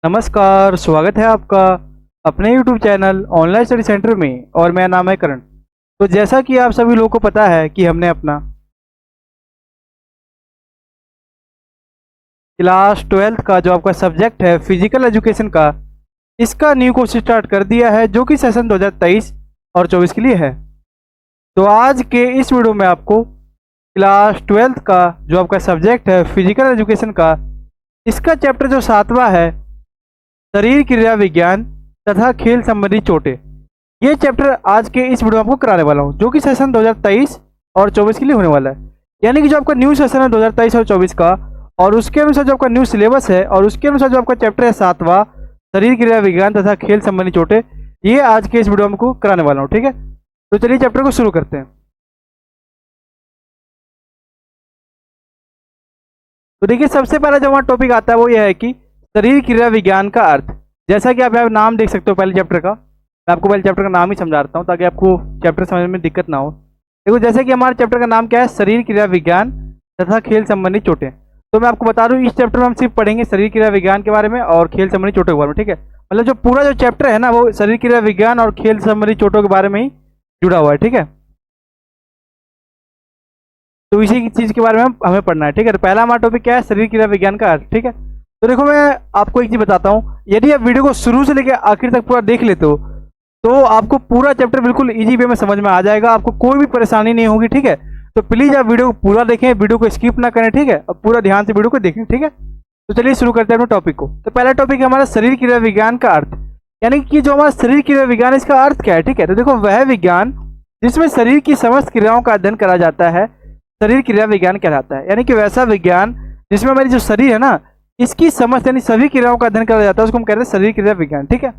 नमस्कार, स्वागत है आपका अपने YouTube channel online study centre में। और मेरा नाम है करण। तो जैसा कि आप सभी लोगों को पता है कि हमने अपना क्लास 12th का जो आपका सब्जेक्ट है फिजिकल एजुकेशन का, इसका न्यू कोर्स स्टार्ट कर दिया है जो कि सेशन 2023 और 24 के लिए है। तो आज के इस वीडियो में आपको क्लास 12th का जो आपका सब्जेक्ट है फिजिकल एजुकेशन का, इसका चैप्टर जो 7वां है शरीर क्रिया विज्ञान तथा खेल संबंधी चोटें, ये चैप्टर आज के इस वीडियो में आपको कराने वाला हूँ जो कि सेशन 2023 और 24 के लिए होने वाला है। यानी कि जो आपका न्यू सेशन है 2023 और 24 का, और उसके अनुसार जो आपका न्यू सिलेबस है और उसके अनुसार जो आपका चैप्टर है 7वां शरीर क्रिया विज्ञान तथा खेल संबंधी चोटें, ये आज के इस वीडियो में आपको कराने वाला हूँ। ठीक है, तो चलिए चैप्टर को शुरू करते हैं। तो देखिए, सबसे पहला जो हमारा टॉपिक आता है वो यह है कि शरीर क्रिया विज्ञान का अर्थ। जैसा कि आप यहाँ नाम देख सकते हो पहले चैप्टर का, मैं आपको पहले चैप्टर का नाम ही समझाता हूँ ताकि आपको चैप्टर समझने में दिक्कत ना हो। देखो, जैसे कि हमारे चैप्टर का नाम क्या है, शरीर क्रिया विज्ञान तथा खेल संबंधी चोटें। तो मैं आपको बता दूं, इस चैप्टर में हम सिर्फ पढ़ेंगे शरीर क्रिया विज्ञान के बारे में और खेल संबंधी चोटों के बारे में। ठीक है, मतलब जो पूरा जो चैप्टर है ना वो शरीर क्रिया विज्ञान और खेल संबंधी चोटों के बारे में ही जुड़ा हुआ है। ठीक है, तो इसी की चीज के बारे में हमें पढ़ना है। ठीक है, तो पहला हमारा टॉपिक क्या है, शरीर क्रिया विज्ञान का अर्थ। ठीक है, तो देखो मैं आपको एक चीज बताता हूँ, यदि आप वीडियो को शुरू से लेकर आखिर तक पूरा देख लेते हो तो आपको पूरा चैप्टर बिल्कुल इजी वे में समझ में आ जाएगा, आपको कोई भी परेशानी नहीं होगी। ठीक है, तो प्लीज आप वीडियो को पूरा देखें, वीडियो को स्किप ना करें। ठीक है, अब पूरा ध्यान से वीडियो को देखें। ठीक है, तो चलिए शुरू करते हैं अपने टॉपिक को। तो पहला टॉपिक है हमारा शरीर क्रिया विज्ञान का अर्थ। यानी कि जो हमारा शरीर क्रिया विज्ञान, इसका अर्थ क्या है। ठीक है, तो देखो, वह विज्ञान जिसमें शरीर की समस्त क्रियाओं का अध्ययन करा जाता है शरीर क्रिया विज्ञान कहलाता है। यानी कि वैसा विज्ञान जिसमें हमारी जो शरीर है ना, इसकी समस्त यानी सभी क्रियाओं का अध्ययन करा जाता है, उसको हम कहते हैं शरीर क्रिया विज्ञान। ठीक है,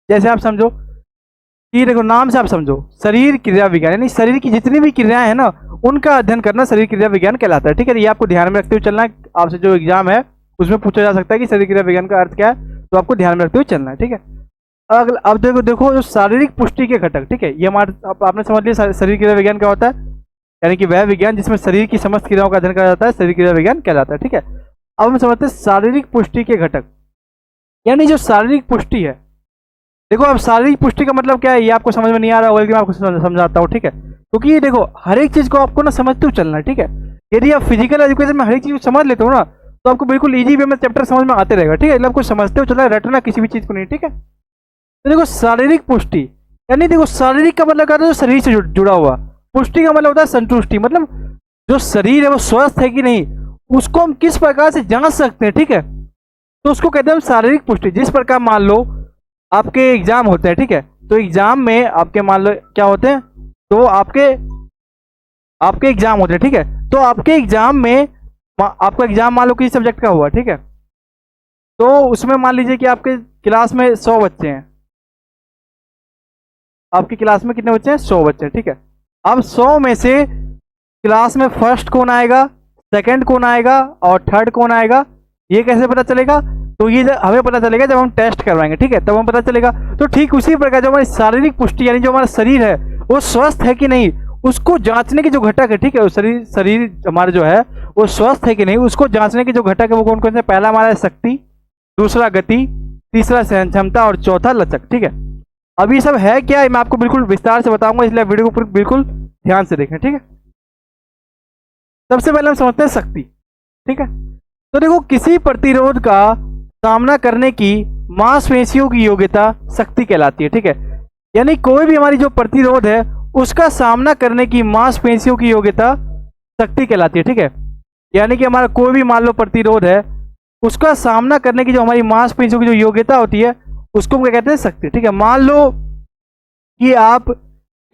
जैसे आप समझो कि देखो, नाम से आप समझो शरीर क्रिया विज्ञान, यानी शरीर की जितनी भी क्रियाएं हैं ना उनका अध्ययन करना शरीर क्रिया विज्ञान कहलाता है। ठीक है, ये आपको ध्यान में रखते हुए चलना है। आपसे जो एग्जाम है उसमें पूछा जा सकता है कि शरीर क्रिया विज्ञान का अर्थ क्या है, तो आपको ध्यान में रखते हुए चलना है। ठीक है, अब देखो देखो जो शारीरिक पुष्टि के घटक। ठीक है, ये हमारे आपने समझ लिया शरीर क्रिया विज्ञान क्या होता है, यानी कि वह विज्ञान जिसमें शरीर की समस्त क्रियाओं का अध्ययन करा जाता है शरीर क्रिया विज्ञान कहलाता है। ठीक है, अब हम समझते हैं शारीरिक पुष्टि के घटक, यानी जो शारीरिक पुष्टि है। देखो, अब शारीरिक पुष्टि का मतलब क्या है ये आपको समझ में नहीं आ रहा होगा, लेकिन मैं आपको समझाता हूँ। ठीक है, क्योंकि ये देखो हर एक चीज को आपको ना समझते हुए चलना है। ठीक है, यदि आप फिजिकल एजुकेशन में हर एक चीज को समझ लेते हो ना तो आपको बिल्कुल इजी वे में चैप्टर समझ में आते रहेगा। ठीक है, मतलब आपको समझते हुए चलना है, रटना किसी भी चीज को नहीं। ठीक है, तो देखो शारीरिक पुष्टि, यानी देखो शारीरिक का मतलब क्या होता है, शरीर से जुड़ा हुआ। पुष्टि का मतलब होता है संतुष्टि, मतलब जो शरीर है वो स्वस्थ है कि नहीं उसको हम किस प्रकार से जांच सकते हैं। ठीक है, तो उसको कहते हैं हम शारीरिक पुष्टि। जिस प्रकार मान लो आपके एग्जाम होते हैं, ठीक है, तो एग्जाम में आपके मान लो क्या होते हैं, तो आपके आपके एग्जाम होते हैं। ठीक है, तो आपके एग्जाम में आपका एग्जाम मान लो किसी सब्जेक्ट का हुआ। ठीक है, तो उसमें मान लीजिए कि आपके क्लास में 100 बच्चे हैं। आपकी क्लास में कितने बच्चे हैं, 100 बच्चे हैं। ठीक है, अब 100 में से क्लास में फर्स्ट कौन आएगा, सेकंड कौन आएगा और थर्ड कौन आएगा, ये कैसे पता चलेगा, तो ये हमें पता चलेगा जब हम टेस्ट करवाएंगे। ठीक है, तब हम पता चलेगा। तो ठीक उसी प्रकार जो हमारी शारीरिक पुष्टि, यानी जो हमारा शरीर है वो स्वस्थ है कि नहीं उसको जांचने के जो घटक है। ठीक है, शरीर शरीर हमारा जो है वो स्वस्थ है कि नहीं उसको जांचने के जो घटक है वो कौन कौन से, पहला हमारा शक्ति, दूसरा गति, तीसरा सहन क्षमता और चौथा लचक। ठीक है, अब ये सब है क्या, मैं आपको बिल्कुल विस्तार से बताऊंगा, इसलिए वीडियो को बिल्कुल ध्यान से देखें। ठीक है, सबसे पहले हम समझते हैं शक्ति। ठीक है, तो देखो किसी प्रतिरोध का सामना करने की मांसपेशियों की योग्यता शक्ति कहलाती है। ठीक है, यानी कोई भी हमारी जो प्रतिरोध है उसका सामना करने की मांसपेशियों की योग्यता शक्ति कहलाती है। ठीक है, यानी कि हमारा कोई भी मान लो प्रतिरोध है उसका सामना करने की जो हमारी मांसपेशियों की जो योग्यता होती है उसको हम क्या कहते हैं, शक्ति। ठीक है, मान लो कि आप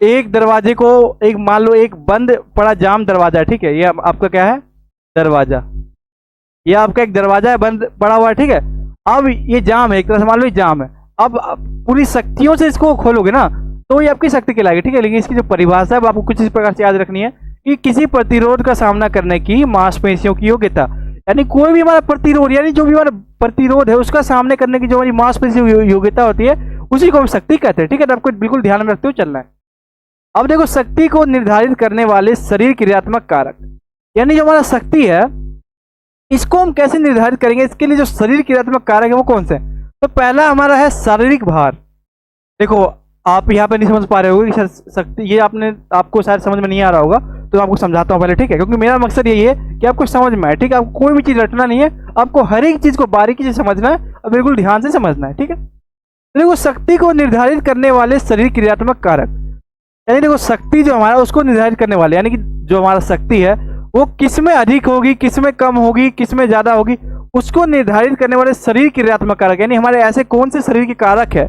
एक दरवाजे को, एक मान लो एक बंद पड़ा जाम दरवाजा है। ठीक है, ये आपका क्या है, दरवाजा, ये आपका एक दरवाजा है बंद पड़ा हुआ है। ठीक है, अब ये जाम है, एक तरह से मान लो ये जाम है। अब पूरी शक्तियों से इसको खोलोगे ना तो ये आपकी शक्ति कहलाएगी। ठीक है, लेकिन इसकी जो परिभाषा है आपको कुछ इस प्रकार से याद रखनी है कि किसी प्रतिरोध का सामना करने की मांसपेशियों की योग्यता, यानी कोई भी हमारा प्रतिरोध, यानी जो भी हमारा प्रतिरोध है उसका सामने करने की जो हमारी मांसपेशियों की योग्यता होती है उसी को हम शक्ति कहते हैं। ठीक है, तो आपको बिल्कुल ध्यान में रखते हुए चलना है। अब देखो, शक्ति को निर्धारित करने वाले शरीर क्रियात्मक कारक, यानी जो हमारा शक्ति है इसको हम कैसे निर्धारित करेंगे? इसके लिए जो शरीर क्रियात्मक कारक है वो कौन से हैं? तो पहला हमारा है शारीरिक भार। देखो आप यहाँ पे नहीं समझ पा रहे होगे कि शक्ति, ये आपको शायद समझ में नहीं आ रहा होगा, तो आपको समझाता हूँ पहले, ठीक है? क्योंकि मेरा मकसद यही है कि आपको समझ में आए, ठीक है? आपको कोई भी चीज़ रटना नहीं है, आपको हर एक चीज़ को बारीकी से समझना है और बिल्कुल ध्यान से समझना है, ठीक है? देखो शक्ति को निर्धारित करने वाले शरीर क्रियात्मक कारक, यानी देखो शक्ति जो हमारा उसको निर्धारित करने वाले, यानी कि जो हमारा शक्ति है वो किस में अधिक होगी, किस में कम होगी, किस में ज्यादा होगी, उसको निर्धारित करने वाले शरीर क्रियात्मक कारक, यानी हमारे ऐसे कौन से शरीर के कारक है,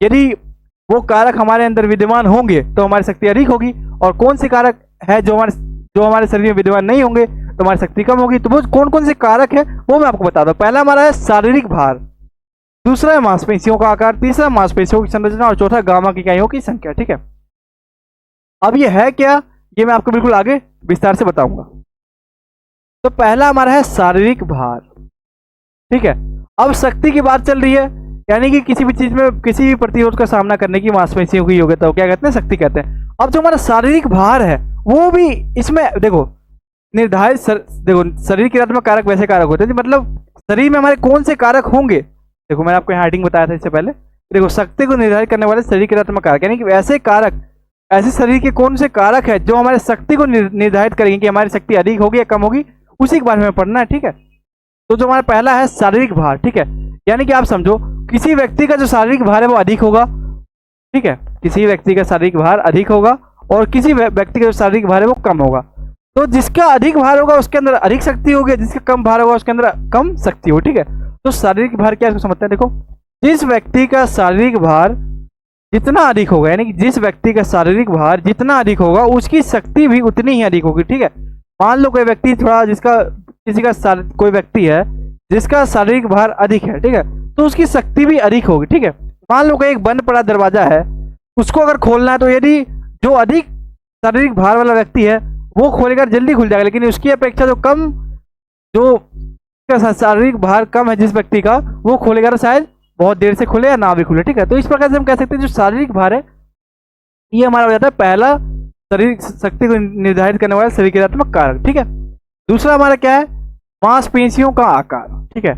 यदि वो कारक हमारे अंदर विद्यमान होंगे तो हमारी शक्ति अधिक होगी, और कौन से कारक है जो हमारे शरीर में विद्यमान नहीं होंगे तो हमारी शक्ति कम होगी। तो वो कौन कौन से कारक है वो मैं आपको बता दूं। पहला हमारा है शारीरिक भार, दूसरा है मांसपेशियों का आकार, तीसरा मांसपेशियों की संरचना, और चौथा गामा की इकाइयों की संख्या, ठीक है? अब ये है क्या, ये मैं आपको बिल्कुल आगे विस्तार से बताऊंगा। तो पहला हमारा है शारीरिक भार, ठीक है? अब शक्ति की बात चल रही है, यानी कि किसी भी चीज में किसी भी प्रतिरोध का सामना करने की मांसपेशियों की योग्यता को क्या कहते हैं? शक्ति कहते हैं। अब जो हमारा शारीरिक भार है वो भी इसमें देखो निर्धारित देखो शरीर क्रियात्मक कारक वैसे कारक होते हैं, मतलब शरीर में हमारे कौन से कारक होंगे। देखो मैंने आपको यहाँ हेडिंग बताया था इससे पहले, देखो शक्ति को निर्धारित करने वाले शरीर क्रियात्मक कारक, यानी कि ऐसे कारक, ऐसे शरीर के कौन से कारक है जो हमारे शक्ति को निर्धारित करेंगे कि हमारी शक्ति अधिक होगी या कम होगी, उसी के बारे में पढ़ना है, ठीक है? तो जो हमारा पहला है शारीरिक भार, ठीक है? यानी कि आप समझो किसी व्यक्ति का जो शारीरिक भार है वो अधिक होगा, ठीक है? किसी व्यक्ति का शारीरिक भार अधिक होगा और किसी व्यक्ति का जो शारीरिक भार है वो कम होगा। तो जिसका अधिक भार होगा उसके अंदर अधिक शक्ति होगी, जिसका कम भार होगा उसके अंदर कम शक्ति होगी, ठीक है? तो शारीरिक भार क्या, इसको समझते हैं। देखो जिस व्यक्ति का शारीरिक भार जितना अधिक होगा, यानी कि जिस व्यक्ति का शारीरिक भार जितना अधिक होगा उसकी शक्ति भी उतनी ही अधिक होगी, ठीक है? मान लो कोई व्यक्ति थोड़ा कोई व्यक्ति है जिसका शारीरिक भार अधिक है, ठीक है? तो उसकी शक्ति भी अधिक होगी, ठीक है? मान लो कोई एक बंद पड़ा दरवाजा है, उसको अगर खोलना है तो यदि जो अधिक शारीरिक भार वाला व्यक्ति है वो खोलेगा जल्दी खुल जाएगा, लेकिन उसकी अपेक्षा जो शारीरिक भार कम है जिस व्यक्ति का, वो खोलेगा तो शायद बहुत देर से खुले या ना भी खुले, ठीक है? तो इस प्रकार से हम कह सकते हैं जो शारीरिक भार है ये हमारा हो जाता है पहला शरीर शक्ति को निर्धारित करने वाला शरीर क्रियात्मक कारक, ठीक है? दूसरा हमारा क्या है? मांसपेशियों का आकार, ठीक है?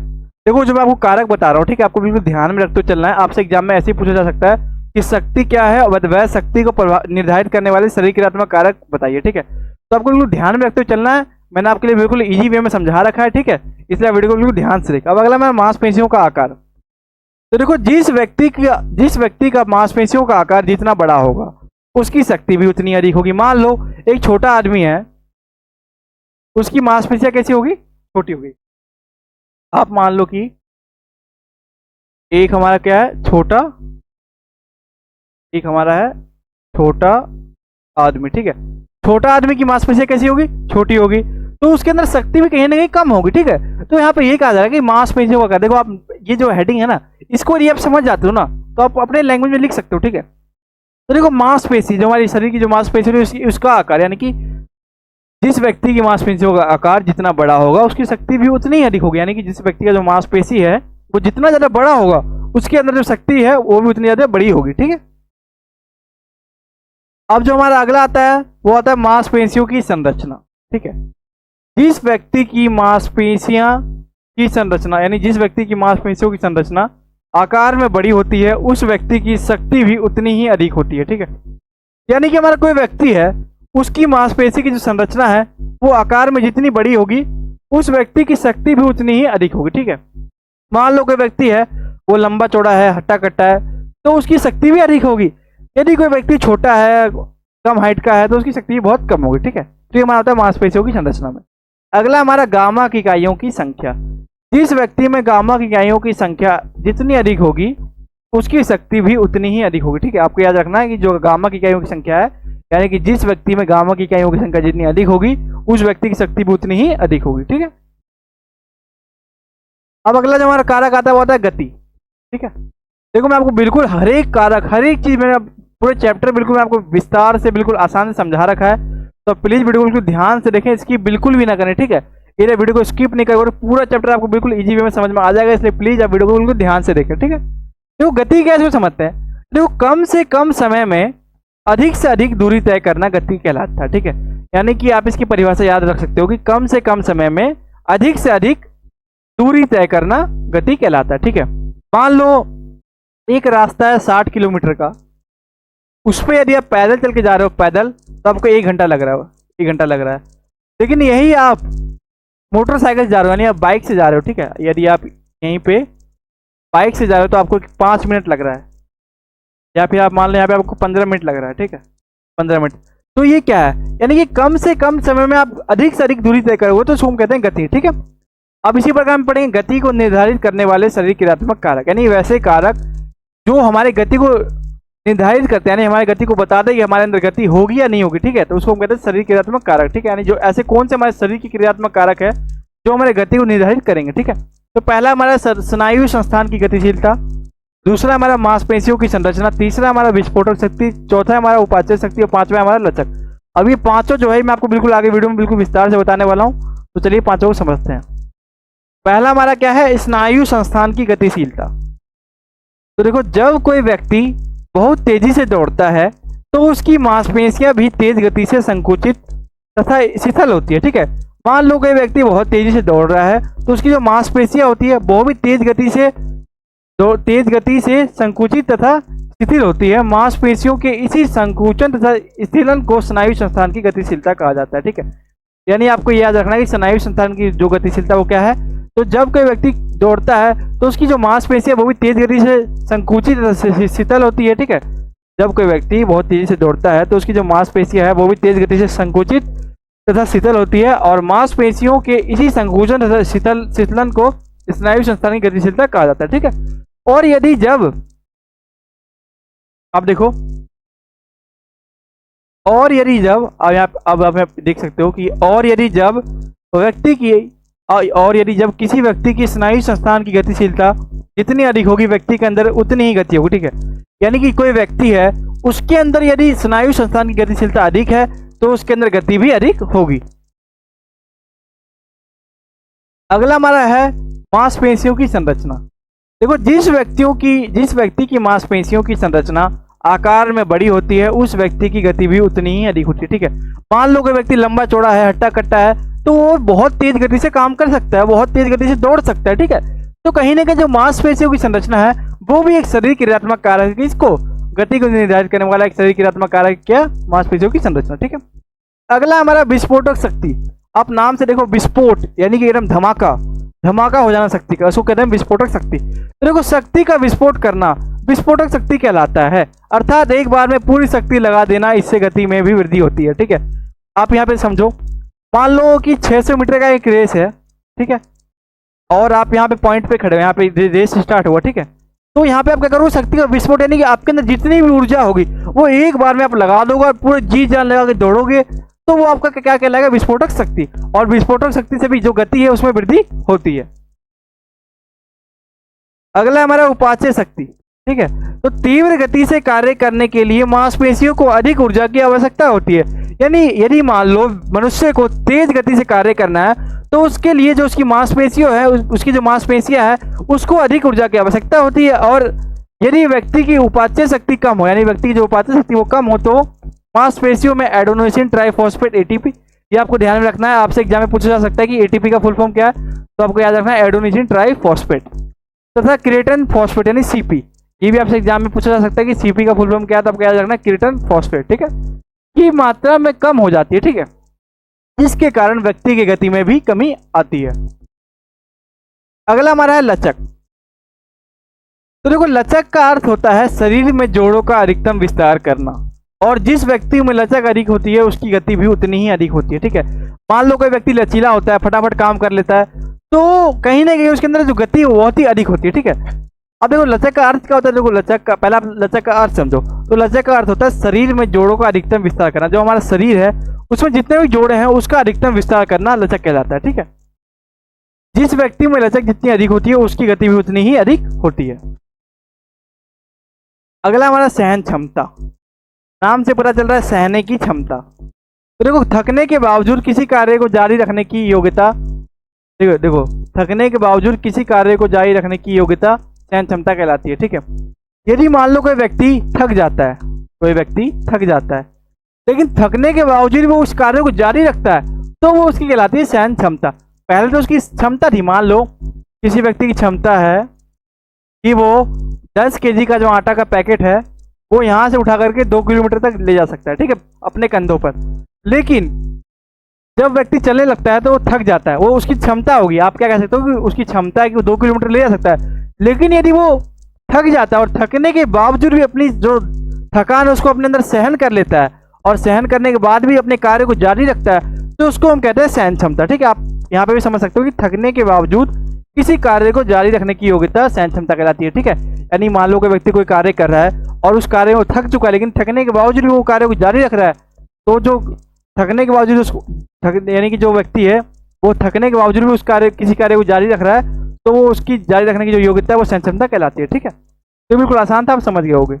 देखो जो मैं आपको कारक बता रहा हूँ, ठीक है, आपको बिल्कुल ध्यान में रखते हुए चलना है। आपसे एग्जाम में ऐसे ही पूछा जा सकता है कि शक्ति क्या है और वह शक्ति को निर्धारित करने वाले शरीर क्रियात्मक कारक बताइए, ठीक है? तो आपको बिल्कुल ध्यान में रखते हुए चलना है। मैंने आपके लिए बिल्कुल इजी वे में समझा रखा है, ठीक है? इसलिए वीडियो को बिल्कुल ध्यान से देखा। अब अगला मैं मांसपेशियों का आकार। तो देखो जिस व्यक्ति का मांसपेशियों का आकार जितना बड़ा होगा उसकी शक्ति भी उतनी अधिक होगी। मान लो एक छोटा आदमी है, उसकी मांसपेशियां कैसी होगी? छोटी होगी। आप मान लो कि एक हमारा क्या है? छोटा, एक हमारा है छोटा आदमी, ठीक है? छोटा आदमी की मांसपेशियां कैसी होगी? छोटी होगी, तो उसके अंदर शक्ति भी कहीं ना कहीं कम होगी, ठीक है? तो यहाँ पे ये कहा जा रहा है कि मांसपेशियों का आकार। देखो आप ये जो हेडिंग है ना, इसको यदि आप समझ जाते हो ना तो आप अपने लैंग्वेज में लिख सकते हो, ठीक है? तो देखो मांसपेशी, जो हमारी शरीर की जो मांसपेशी है उसका आकार, यानी कि जिस व्यक्ति की मांसपेशियों का आकार जितना बड़ा होगा उसकी शक्ति भी उतनी ही अधिक होगी, यानी कि जिस व्यक्ति का जो मांसपेशी है वो जितना ज्यादा बड़ा होगा उसके अंदर जो शक्ति है वो भी उतनी ज्यादा बड़ी होगी, ठीक है? अब जो हमारा अगला आता है वो आता है मांसपेशियों की संरचना, ठीक है? जिस व्यक्ति की मांसपेशियां की संरचना, यानी जिस व्यक्ति की मांसपेशियों की संरचना आकार में बड़ी होती है उस व्यक्ति की शक्ति भी उतनी ही अधिक होती है, ठीक है? यानी कि हमारा कोई व्यक्ति है, उसकी मांसपेशी की जो संरचना है वो आकार में जितनी बड़ी होगी उस व्यक्ति की शक्ति भी उतनी ही अधिक होगी, ठीक है? मान लो कोई व्यक्ति है वो लंबा चौड़ा है, हट्टा कट्टा है, तो उसकी शक्ति भी अधिक होगी। यदि कोई व्यक्ति छोटा है, कम हाइट का है, तो उसकी शक्ति बहुत कम होगी, ठीक है? तो ये हमारा होता है मांसपेशियों की संरचना में। अगला हमारा गामा की इकाइयों की संख्या। जिस व्यक्ति में गामा की इकाइयों की संख्या जितनी अधिक होगी उसकी शक्ति भी उतनी ही अधिक होगी, ठीक है? आपको याद रखना है कि जो गामा की इकाइयों की संख्या है, यानी कि जिस व्यक्ति में गामा की इकाइयों की संख्या जितनी अधिक होगी उस व्यक्ति की शक्ति भी उतनी ही अधिक होगी, ठीक है? अब अगला जो हमारा कारक आता है वो आता है गति, ठीक है? देखो मैं आपको बिल्कुल हर एक कारक, हर एक चीज मैंने पूरे चैप्टर बिल्कुल मैं आपको विस्तार से बिल्कुल आसान से समझा रखा है, तो प्लीज वीडियो को बिल्कुल ध्यान से देखें, इसकी बिल्कुल भी ना करें, ठीक है? ये वीडियो को स्किप नहीं करें, पूरा चैप्टर आपको बिल्कुल इजी वे में समझ में आ जाएगा, इसलिए प्लीज आप वीडियो को बिल्कुल ध्यान से देखें, ठीक है? देखो गति कैसे समझते हैं? देखो कम से कम समय में अधिक से अधिक दूरी तय करना गति कहलाता है, ठीक है? यानी कि आप इसकी परिभाषा याद रख सकते हो कि कम से कम समय में अधिक से अधिक दूरी तय करना गति कहलाता है। ठीक है, मान लो एक रास्ता है 60 किलोमीटर का, उस पर यदि आप पैदल चल के जा रहे हो पैदल, तो आपको 1 घंटा लग रहा है, 1 घंटा लग रहा है। लेकिन यही आप मोटरसाइकिल से जा रहे हो, यानी आप बाइक से जा रहे हो, ठीक है, यदि आप यहीं पे बाइक से जा रहे हो तो आपको 5 मिनट लग रहा है, या फिर आप मान लो यहाँ पे आपको 15 मिनट लग रहा है। ठीक है, 15 मिनट। तो ये क्या है, यानी कि कम से कम समय में आप अधिक से अधिक दूरी तय करोगे, तो उसको हम कहते हैं गति। ठीक है, अब इसी प्रकार हम पढ़ेंगे गति को निर्धारित करने वाले शरीर क्रियात्मक कारक, यानी वैसे कारक जो हमारे गति को निर्धारित करते हैं, यानी हमारी गति को बता दें कि हमारे अंदर गति होगी या नहीं होगी। ठीक है, तो उसको हम कहते हैं शरीर क्रियात्मक कारक। ठीक है, यानी जो ऐसे कौन से हमारे शरीर की क्रियात्मक कारक है जो हमारे गति को निर्धारित करेंगे। ठीक है, तो पहला हमारा स्नायु संस्थान की गतिशीलता, दूसरा हमारा मांसपेशियों की संरचना, तीसरा हमारा विस्फोटक शक्ति, चौथा हमारा उपाच्य शक्ति और पांचवा हमारा लचक। अब ये पांचों जो है मैं आपको बिल्कुल आगे वीडियो में बिल्कुल विस्तार से बताने वाला हूँ, तो चलिए पांचों को समझते हैं। पहला हमारा क्या है, स्नायु संस्थान की गतिशीलता। तो देखो, जब कोई व्यक्ति बहुत तेजी से दौड़ता है तो उसकी मांसपेशियां भी तेज गति से संकुचित तथा शिथिल होती है। ठीक है, मान लो कोई व्यक्ति बहुत तेजी से दौड़ रहा है तो उसकी जो मांसपेशियां होती है वो भी तेज गति से संकुचित तथा शिथिल होती है। मांसपेशियों के इसी संकुचन तथा शिथिलन को स्नायु संस्थान की गतिशीलता कहा जाता है। ठीक है, यानी आपको याद रखना है कि स्नायु संस्थान की जो गतिशीलता वो क्या है, तो जब कोई व्यक्ति दौड़ता है तो उसकी जो मांसपेशियां वो भी तेज गति से संकुचित तथा शिथिल होती है। ठीक है, जब कोई व्यक्ति बहुत तेजी से दौड़ता है तो उसकी जो मांसपेशियां है वो भी तेज गति से संकुचित तथा शिथिल होती है, और मांसपेशियों के इसी संकुचन तथा शिथिलन को स्नायु संस्थान की गतिशीलता कहा जाता है। ठीक है, और यदि जब आप देखो, और यदि जब अब आप देख सकते हो कि और यदि जब किसी व्यक्ति की स्नायु संस्थान की गतिशीलता जितनी अधिक होगी व्यक्ति के अंदर उतनी ही गति होगी। ठीक है, यानी कि कोई व्यक्ति है उसके अंदर यदि स्नायु संस्थान की गतिशीलता अधिक है तो उसके अंदर गति भी अधिक होगी। अगला हमारा है मांसपेशियों की संरचना। देखो, जिस व्यक्ति की मांसपेशियों की संरचना आकार में बड़ी होती है उस व्यक्ति की गति भी उतनी ही अधिक होती है। ठीक है, मान लो कोई व्यक्ति लंबा चौड़ा है, हट्टा कट्टा है, तो वो बहुत तेज गति से काम कर सकता है, बहुत तेज गति से दौड़ सकता है। ठीक है, तो कहीं ना कहीं जो मांसपेशियों की संरचना है वो भी एक शरीर क्रियात्मक कारक है, इसको गति को निर्धारित करने वाला एक शरीर क्रियात्मक कारक क्या, मांसपेशियों की संरचना। ठीक है, अगला हमारा विस्फोटक शक्ति। आप नाम से देखो, विस्फोट यानी कि एकदम धमाका हो जाना शक्ति का, उसको कहते हैं विस्फोटक शक्ति। तो देखो, शक्ति का विस्फोट करना विस्फोटक शक्ति कहलाता है, अर्थात एक बार में पूरी शक्ति लगा देना, इससे गति में भी वृद्धि होती है। ठीक है, आप यहाँ पे समझो, मान लो कि 600 मीटर का एक रेस है। ठीक है, और आप यहाँ पे पॉइंट पे खड़े हो, यहाँ पे रेस स्टार्ट हुआ। ठीक है, तो यहाँ पे आप क्या करोगे, शक्ति का विस्फोट, यानी कि आपके अंदर जितनी भी ऊर्जा होगी वो एक बार में आप लगा दोगे और पूरे जी जान लगा के दौड़ोगे, तो वो आपका क्या कहलाएगा, विस्फोटक शक्ति। और विस्फोटक शक्ति से भी जो गति है उसमें वृद्धि होती है। अगला हमारा उपाच्य शक्ति। ठीक है, तो तीव्र गति से कार्य करने के लिए मांसपेशियों को अधिक ऊर्जा की आवश्यकता होती है। यानी यदि मान लो मनुष्य को तेज गति से कार्य करना है तो उसके लिए जो उसकी मांसपेशियों है, उसकी जो मांसपेशियां है उसको अधिक ऊर्जा की आवश्यकता होती है। और यदि व्यक्ति की उपाच्य शक्ति कम हो, यानी व्यक्ति की जो उपाच्य शक्ति वो कम हो, तो मांसपेशियों में एडेनोसिन ट्राइफॉस्फेट एटीपी, ये आपको ध्यान में रखना है। आपसे एग्जाम में पूछा जा सकता है कि एटीपी का फुल फॉर्म क्या है, तो आपको याद रखना है एडेनोसिन ट्राइफॉस्फेट तथा क्रिएटिन फॉस्फेट यानी सीपी। ये भी आपसे एग्जाम में पूछा जा सकता है कि सीपी का फुल फॉर्म क्या है, तो आपको याद रखना है क्रिएटिन फॉस्फेट। ठीक है, की मात्रा में कम हो जाती है। ठीक है, जिसके कारण व्यक्ति की गति में भी कमी आती है। अगला हमारा है लचक। तो देखो, लचक का अर्थ होता है शरीर में जोड़ों का अधिकतम विस्तार करना, और जिस व्यक्ति में लचक अधिक होती है उसकी गति भी उतनी ही अधिक होती है। ठीक है, मान लो कोई व्यक्ति लचीला होता है, फटाफट काम कर लेता है, तो कहीं ना कहीं उसके अंदर जो गति बहुत ही अधिक होती है। ठीक है, अब देखो लचक का अर्थ क्या होता है, देखो लचक का पहला लचक का अर्थ समझो। तो लचक का अर्थ होता है शरीर में जोड़ों का अधिकतम विस्तार करना, जो हमारा शरीर है उसमें जितने भी जोड़े हैं उसका अधिकतम विस्तार करना लचक कहलाता है। ठीक है, जिस व्यक्ति में लचक जितनी अधिक होती है उसकी गति भी उतनी ही अधिक होती है। अगला हमारा सहन क्षमता। नाम से पता चल रहा है सहने की क्षमता। तो देखो, थकने के बावजूद किसी कार्य को जारी रखने की योग्यता, देखो थकने के बावजूद किसी कार्य को जारी रखने की योग्यता सहन क्षमता कहलाती है। ठीक है, यदि मान लो कोई व्यक्ति थक जाता है, लेकिन थकने के बावजूद वो उस कार्य को जारी रखता है, तो वो उसकी कहलाती है सहन क्षमता। पहले तो उसकी क्षमता थी, मान लो किसी व्यक्ति की क्षमता है कि वो 10 केजी का जो आटा का पैकेट है वो यहाँ से उठा करके 2 किलोमीटर तक ले जा सकता है, ठीक है, अपने कंधों पर। लेकिन जब व्यक्ति चलने लगता है तो वो थक जाता है, वो उसकी क्षमता होगी, आप क्या कह सकते हो कि उसकी क्षमता है कि वो 2 किलोमीटर ले जा सकता है। लेकिन यदि वो थक जाता है और थकने के बावजूद भी अपनी जो थकान है उसको अपने अंदर सहन कर लेता है और सहन करने के बाद भी अपने कार्य को जारी रखता है, तो उसको हम कहते हैं सहन क्षमता, ठीक है। आप यहाँ पे भी समझ सकते हो कि थकने के बावजूद किसी कार्य को जारी रखने की योग्यता सहन क्षमता कहलाती है, ठीक है। यानी मान लो कोई व्यक्ति कोई कार्य कर रहा है और उस कार्य में थक चुका है, लेकिन थकने के बावजूद भी वो कार्य को जारी रख रहा है, तो जो थकने के बावजूद उसको यानी कि जो व्यक्ति है वो थकने के बावजूद भी उस कार्य किसी कार्य को जारी रख रहा है, तो वो उसकी जारी रखने की जो योग्यता है वो सहन क्षमता कहलाती है, ठीक है। तो बिल्कुल आसान था, आप समझ गए होंगे।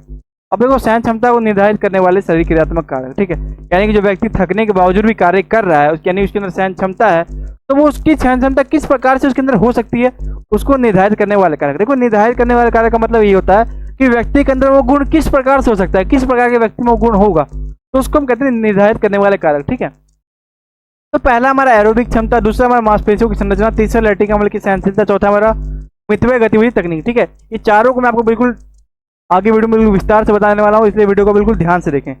अब देखो सहन क्षमता को निर्धारित करने वाले शरीर क्रियात्मक कारक, ठीक है। यानी कि जो व्यक्ति थकने के बावजूद भी कार्य कर रहा है यानी उसके अंदर सहन क्षमता है, तो वो उसकी सहन क्षमता किस प्रकार से उसके अंदर हो सकती है उसको निर्धारित करने वाले कारक। देखो निर्धारित करने वाले कारक का मतलब ये होता है कि व्यक्ति के अंदर वो गुण किस प्रकार से हो सकता है, किस प्रकार के व्यक्ति में वो गुण होगा, तो उसको हम कहते हैं निर्धारित करने वाले कारक, ठीक है। तो पहला हमारा एरोबिक क्षमता, दूसरा हमारा मांसपेशियों की संरचना, तीसरा लैक्टिक अम्ल की सहनशीलता, चौथा हमारा मितव्यय गतिविधि तकनीक, ठीक है। ये चारों को मैं आपको बिल्कुल आगे वीडियो में बिल्कुल विस्तार से बताने वाला हूँ, इसलिए वीडियो को बिल्कुल ध्यान से देखें।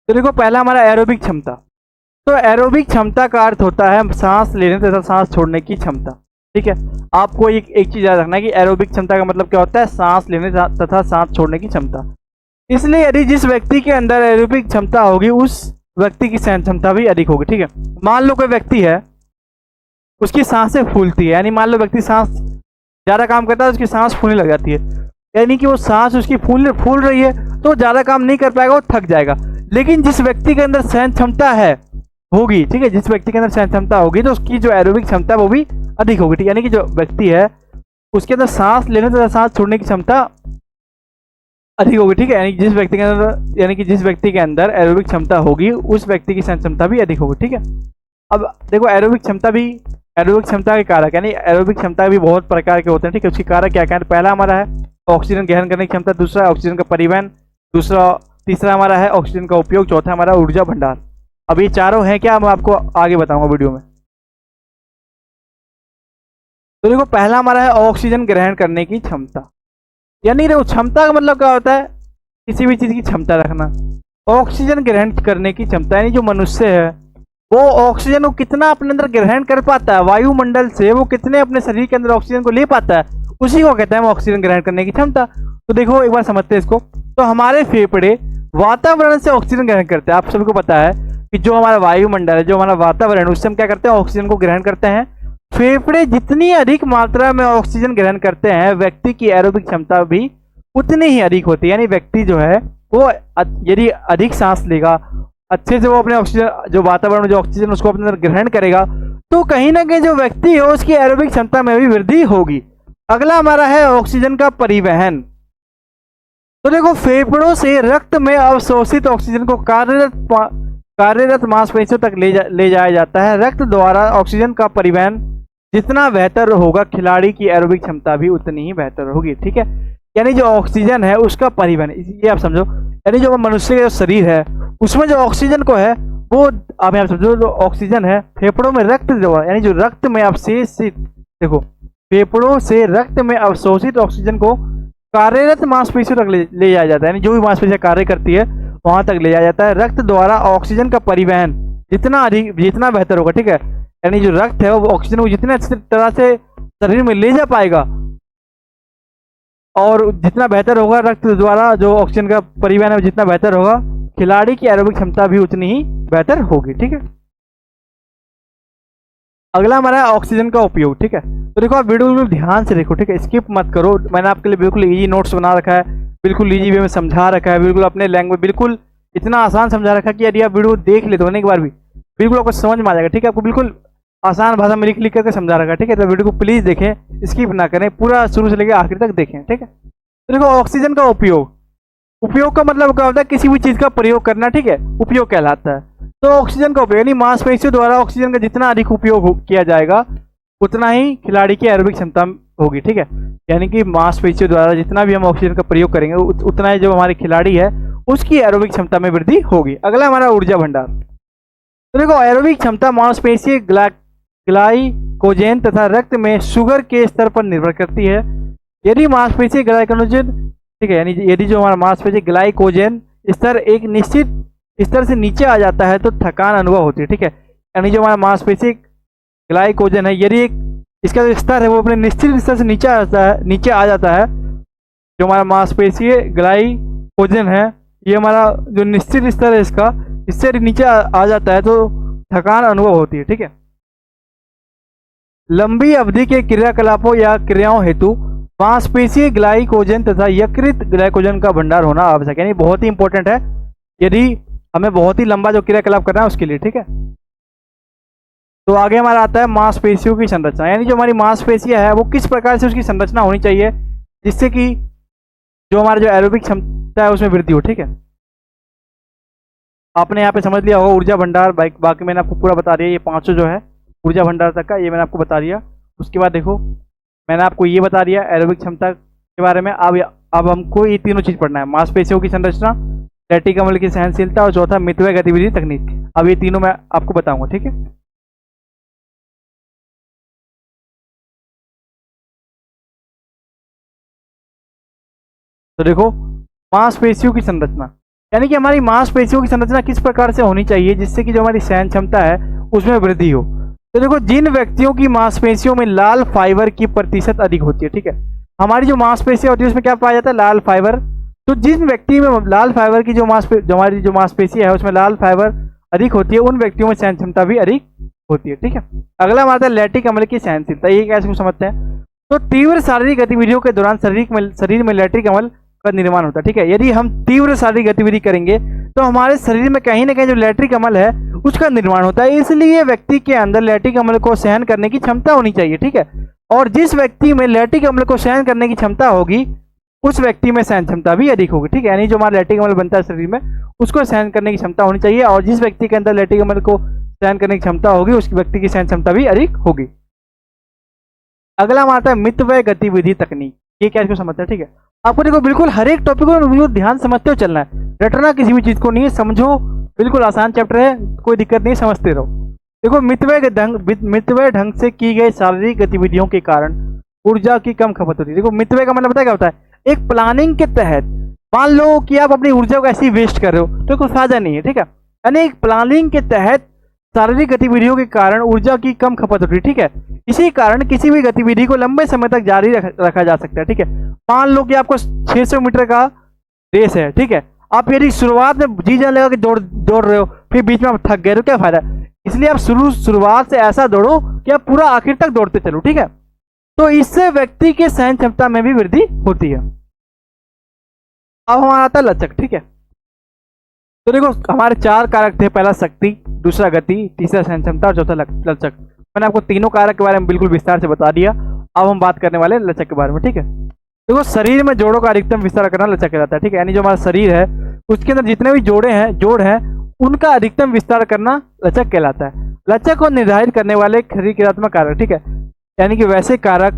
तो देखो पहला हमारा एरोबिक क्षमता। तो एरोबिक क्षमता का अर्थ होता है सांस लेने तथा सांस छोड़ने की क्षमता, ठीक है। आपको एक चीज याद रखना है कि एरोबिक क्षमता का मतलब क्या होता है, सांस लेने तथा सांस छोड़ने की क्षमता। इसलिए यदि जिस व्यक्ति के अंदर एरोबिक क्षमता होगी उस व्यक्ति की सहन क्षमता भी अधिक होगी, ठीक है। मान लो कोई व्यक्ति है उसकी सांसें फूलती है, यानी मान लो व्यक्ति सांस ज्यादा काम करता है उसकी सांस फूलने लग जाती है, यानी कि वो सांस उसकी फूल रही है तो ज्यादा काम नहीं कर पाएगा, वो थक जाएगा। लेकिन जिस व्यक्ति के अंदर सहन क्षमता है होगी, ठीक है, जिस व्यक्ति के अंदर सहन क्षमता होगी तो उसकी जो एरोबिक क्षमता है वो भी अधिक होगी, ठीक है। यानी कि जो व्यक्ति है उसके अंदर सांस लेने तथा सांस छोड़ने की क्षमता अधिक होगी, ठीक है। यानी जिस व्यक्ति के अंदर एरोबिक क्षमता होगी उस व्यक्ति की सहन क्षमता भी अधिक होगी, ठीक है। अब देखो एरोबिक क्षमता के कारक, यानी एरोबिक क्षमता भी बहुत प्रकार के होते हैं, ठीक है। उसकी कारक क्या क्या है, पहला हमारा है ऑक्सीजन ग्रहण करने की क्षमता, दूसरा ऑक्सीजन का परिवहन, तीसरा हमारा है ऑक्सीजन का उपयोग, चौथा हमारा ऊर्जा भंडार। अब ये चारों हैं क्या, मैं आपको आगे बताऊंगा वीडियो में। तो देखो पहला हमारा है ऑक्सीजन ग्रहण करने की क्षमता। यानी देखो क्षमता का मतलब क्या होता है, किसी भी चीज की क्षमता रखना। ऑक्सीजन ग्रहण करने की क्षमता यानी जो मनुष्य है वो ऑक्सीजन को कितना अपने अंदर ग्रहण कर पाता है, वायुमंडल से वो कितने अपने शरीर के अंदर ऑक्सीजन को ले पाता है, उसी को कहते हैं ऑक्सीजन ग्रहण करने की क्षमता। तो देखो एक बार समझते हैं इसको। तो हमारे फेफड़े वातावरण से ऑक्सीजन ग्रहण करते हैं। आप सभी को पता है कि जो हमारा वायुमंडल है, जो हमारा वातावरण, उससे हम क्या करते हैं, ऑक्सीजन को ग्रहण करते हैं। फेफड़े जितनी अधिक मात्रा में ऑक्सीजन ग्रहण करते हैं व्यक्ति की एरोबिक क्षमता भी उतनी ही अधिक होती है। यानी व्यक्ति जो है वो यदि अधिक सांस लेगा, अच्छे से वो अपने ऑक्सीजन जो वातावरण में जो ऑक्सीजन उसको अपने अंदर ग्रहण करेगा, तो कहीं ना कहीं जो व्यक्ति है उसकी एरोबिक क्षमता में भी वृद्धि होगी। अगला हमारा है ऑक्सीजन का परिवहन। तो देखो फेफड़ों से रक्त में अवशोषित ऑक्सीजन को कार्यरत मांसपेशियों तक ले जाया जाता है। रक्त द्वारा ऑक्सीजन का परिवहन जितना बेहतर होगा खिलाड़ी की एरोबिक क्षमता भी उतनी ही बेहतर होगी, ठीक है। यानी जो ऑक्सीजन है उसका परिवहन, ये आप समझो, यानी जो मनुष्य का जो शरीर है उसमें जो ऑक्सीजन को है वो आप यहाँ समझो, जो ऑक्सीजन है फेफड़ों में रक्त जो है यानी जो रक्त में अवशोषित, देखो फेफड़ों से रक्त में अवशोषित ऑक्सीजन को कार्यरत मांसपेशियों तक ले जाया जाता है। यानी जो भी मांसपेशियां कार्य करती है वहां तक ले जाया जाता है। रक्त द्वारा ऑक्सीजन का परिवहन जितना बेहतर होगा, ठीक है। यानी जो रक्त है वो ऑक्सीजन को जितने अच्छी तरह से शरीर में ले जा पाएगा और जितना बेहतर होगा रक्त द्वारा जो ऑक्सीजन का परिवहन है जितना बेहतर होगा, खिलाड़ी की एरोबिक क्षमता भी उतनी ही बेहतर होगी, ठीक है। अगला हमारा है ऑक्सीजन का उपयोग, ठीक है। तो देखो आप वीडियो बिल्कुल ध्यान से देखो, ठीक है, स्किप मत करो। मैंने आपके लिए बिल्कुल इजी नोट्स बना रखा है, बिल्कुल इजी वे में समझा रखा है, बिल्कुल अपने लैंग्वेज बिल्कुल इतना आसान समझा रखा है कि यदि आप वीडियो देख ले तो होने के बाद भी बिल्कुल आपको समझ में आ जाएगा, ठीक है। आपको बिल्कुल आसान भाषा में लिख करके समझा रखा है, ठीक है। तो वीडियो को प्लीज देखें, स्किप ना करें, पूरा शुरू से लेकर आखिर तक देखें, ठीक है। तो देखो ऑक्सीजन का उपयोग का मतलब क्या होता है, किसी भी चीज का प्रयोग करना, ठीक है, उपयोग कहलाता है। तो ऑक्सीजन का उपयोग यानी मांसपेशियों द्वारा ऑक्सीजन का जितना अधिक उपयोग किया जाएगा उतना ही खिलाड़ी की एरोबिक क्षमता होगी, ठीक है। यानी कि मांसपेशियों द्वारा जितना भी हम ऑक्सीजन का प्रयोग करेंगे उतना ही जो हमारे खिलाड़ी है उसकी एरोबिक क्षमता में वृद्धि होगी। अगला हमारा ऊर्जा भंडार। तो देखो एरोबिक क्षमता मांसपेशीय ग्लाइकोजेन तथा रक्त में शुगर के स्तर पर निर्भर करती है। यदि मांसपेशीय ग्लाइकोजेन, ठीक है, यानी यदि जो हमारा मांसपेशीय ग्लाइकोजेन स्तर एक निश्चित स्तर से नीचे आ जाता है तो थकान अनुभव होती है। ठीक है, यानी जो हमारा मांसपेशीय ग्लाइकोजन है, यदि एक इसका जो स्तर है वो अपने निश्चित स्तर से नीचे आ जाता है, जो हमारा मांसपेशीय ग्लाइकोजन है ये हमारा जो निश्चित स्तर है इसका, इससे नीचे आ जाता है तो थकान अनुभव होती है। ठीक है, लंबी अवधि के क्रियाकलापों या क्रियाओं हेतु मांसपेशीय ग्लाइकोजन तथा यकृत ग्लाइकोजन का भंडार होना आवश्यक है, यानी बहुत ही इंपॉर्टेंट है यदि हमें बहुत ही लंबा जो क्रियाकलाप करना है उसके लिए। ठीक है, तो आगे हमारा आता है मांसपेशियों की संरचना, यानी जो हमारी मांसपेशियां है वो किस प्रकार से उसकी संरचना होनी चाहिए जिससे कि जो हमारा जो एरोबिक क्षमता है उसमें वृद्धि हो। ठीक है, आपने यहाँ पे समझ लिया होगा ऊर्जा भंडार, बाकी मैंने आपको पूरा बता दिया, ये पांचों जो है ऊर्जा भंडार तक का ये मैंने आपको बता दिया। उसके बाद देखो मैंने आपको ये बता दिया एरोबिक क्षमता के बारे में। अब हमको ये तीनों चीज पढ़ना है, मांसपेशियों की संरचना, लैक्टिक अम्ल की सहनशीलता और चौथा मितव्यय गतिविधि तकनीक। अब ये तीनों मैं आपको बताऊंगा। ठीक है, तो देखो मांसपेशियों की संरचना, यानी कि हमारी मांसपेशियों की संरचना किस प्रकार से होनी चाहिए जिससे कि जो हमारी सहन क्षमता है उसमें वृद्धि हो। तो देखो जिन व्यक्तियों की मांसपेशियों में लाल फाइबर की प्रतिशत अधिक होती है, ठीक है, हमारी जो मांसपेशियां होती है उसमें क्या पाया जाता है, लाल फाइबर। तो जिन व्यक्ति में लाल फाइबर की जो हमारी जो मांसपेशी है उसमें लाल फाइबर अधिक होती है उन व्यक्तियों में सहन क्षमता भी अधिक होती है। ठीक है, अगला हमारा है लैक्टिक अम्ल की सहनशीलता, ये कैसे समझते हैं। तो तीव्र शारीरिक गतिविधियों के दौरान शरीर में लैक्टिक अम्ल का निर्माण होता है। ठीक है, यदि हम तीव्र शारीरिक गतिविधि करेंगे तो हमारे शरीर में कहीं ना कहीं जो लैक्टिक अम्ल है उसका निर्माण होता है, इसलिए व्यक्ति के अंदर लैक्टिक अम्ल को सहन करने की क्षमता होनी चाहिए। ठीक है, और जिस व्यक्ति में लैक्टिक अम्ल को सहन करने की क्षमता होगी उस व्यक्ति में सहन क्षमता भी अधिक होगी। ठीक है, यानी जो हमारा लैक्टिक अम्ल बनता है शरीर में उसको सहन करने की क्षमता होनी चाहिए, और जिस व्यक्ति के अंदर लैक्टिक अम्ल को सहन करने की क्षमता होगी उस व्यक्ति की सहन क्षमता भी अधिक होगी। अगला आता है मितव्यय गतिविधि तकनीक, ये क्या इसको समझते हैं। ठीक है, आपको देखो बिल्कुल हर एक टॉपिक को बिल्कुल ध्यान समझते हुए चलना है, रटना किसी भी चीज को नहीं है, समझो, बिल्कुल आसान चैप्टर है, कोई दिक्कत नहीं, समझते रहो। देखो मितव्यय ढंग से की गई शारीरिक गतिविधियों के कारण ऊर्जा की कम खपत होती है। देखो मितव्यय का मतलब पता है क्या होता है, एक प्लानिंग के तहत मान लो कि आप अपनी ऊर्जा को ऐसे ही वेस्ट कर रहे हो तो कोई फायदा नहीं है। ठीक है, यानी एक प्लानिंग के तहत शारीरिक गतिविधियों के कारण ऊर्जा की कम खपत होती है। ठीक है, इसी कारण किसी भी गतिविधि को लंबे समय तक जारी रखा जा सकता है। ठीक है, मान लो कि आपको 600 मीटर का रेस है। ठीक है, आप यदि शुरुआत में जी जान लगा कि दौड़ रहे हो फिर बीच में आप थक गए तो क्या फायदा, इसलिए आप शुरुआत से ऐसा दौड़ो कि आप पूरा आखिर तक दौड़ते चलो। ठीक है, तो इससे व्यक्ति के सहन क्षमता में भी वृद्धि होती है। अब हमारा आता है लचक। ठीक है, तो देखो हमारे 4 कारक थे, पहला शक्ति, दूसरा गति, तीसरा सहन क्षमता और चौथा लचक। मैंने आपको तीनों कारक के बारे में बिल्कुल विस्तार से बता दिया। अब हम बात करने वाले हैं लचक के बारे में। ठीक है, देखो शरीर में जोड़ों का अधिकतम विस्तार करना लचक कहलाता है। ठीक है, यानी जो हमारा शरीर है उसके अंदर जितने भी जोड़ हैं उनका अधिकतम विस्तार करना लचक कहलाता है। लचक को निर्धारित करने वाले शरीर क्रियात्मक कारक, ठीक है, यानी कि वैसे कारक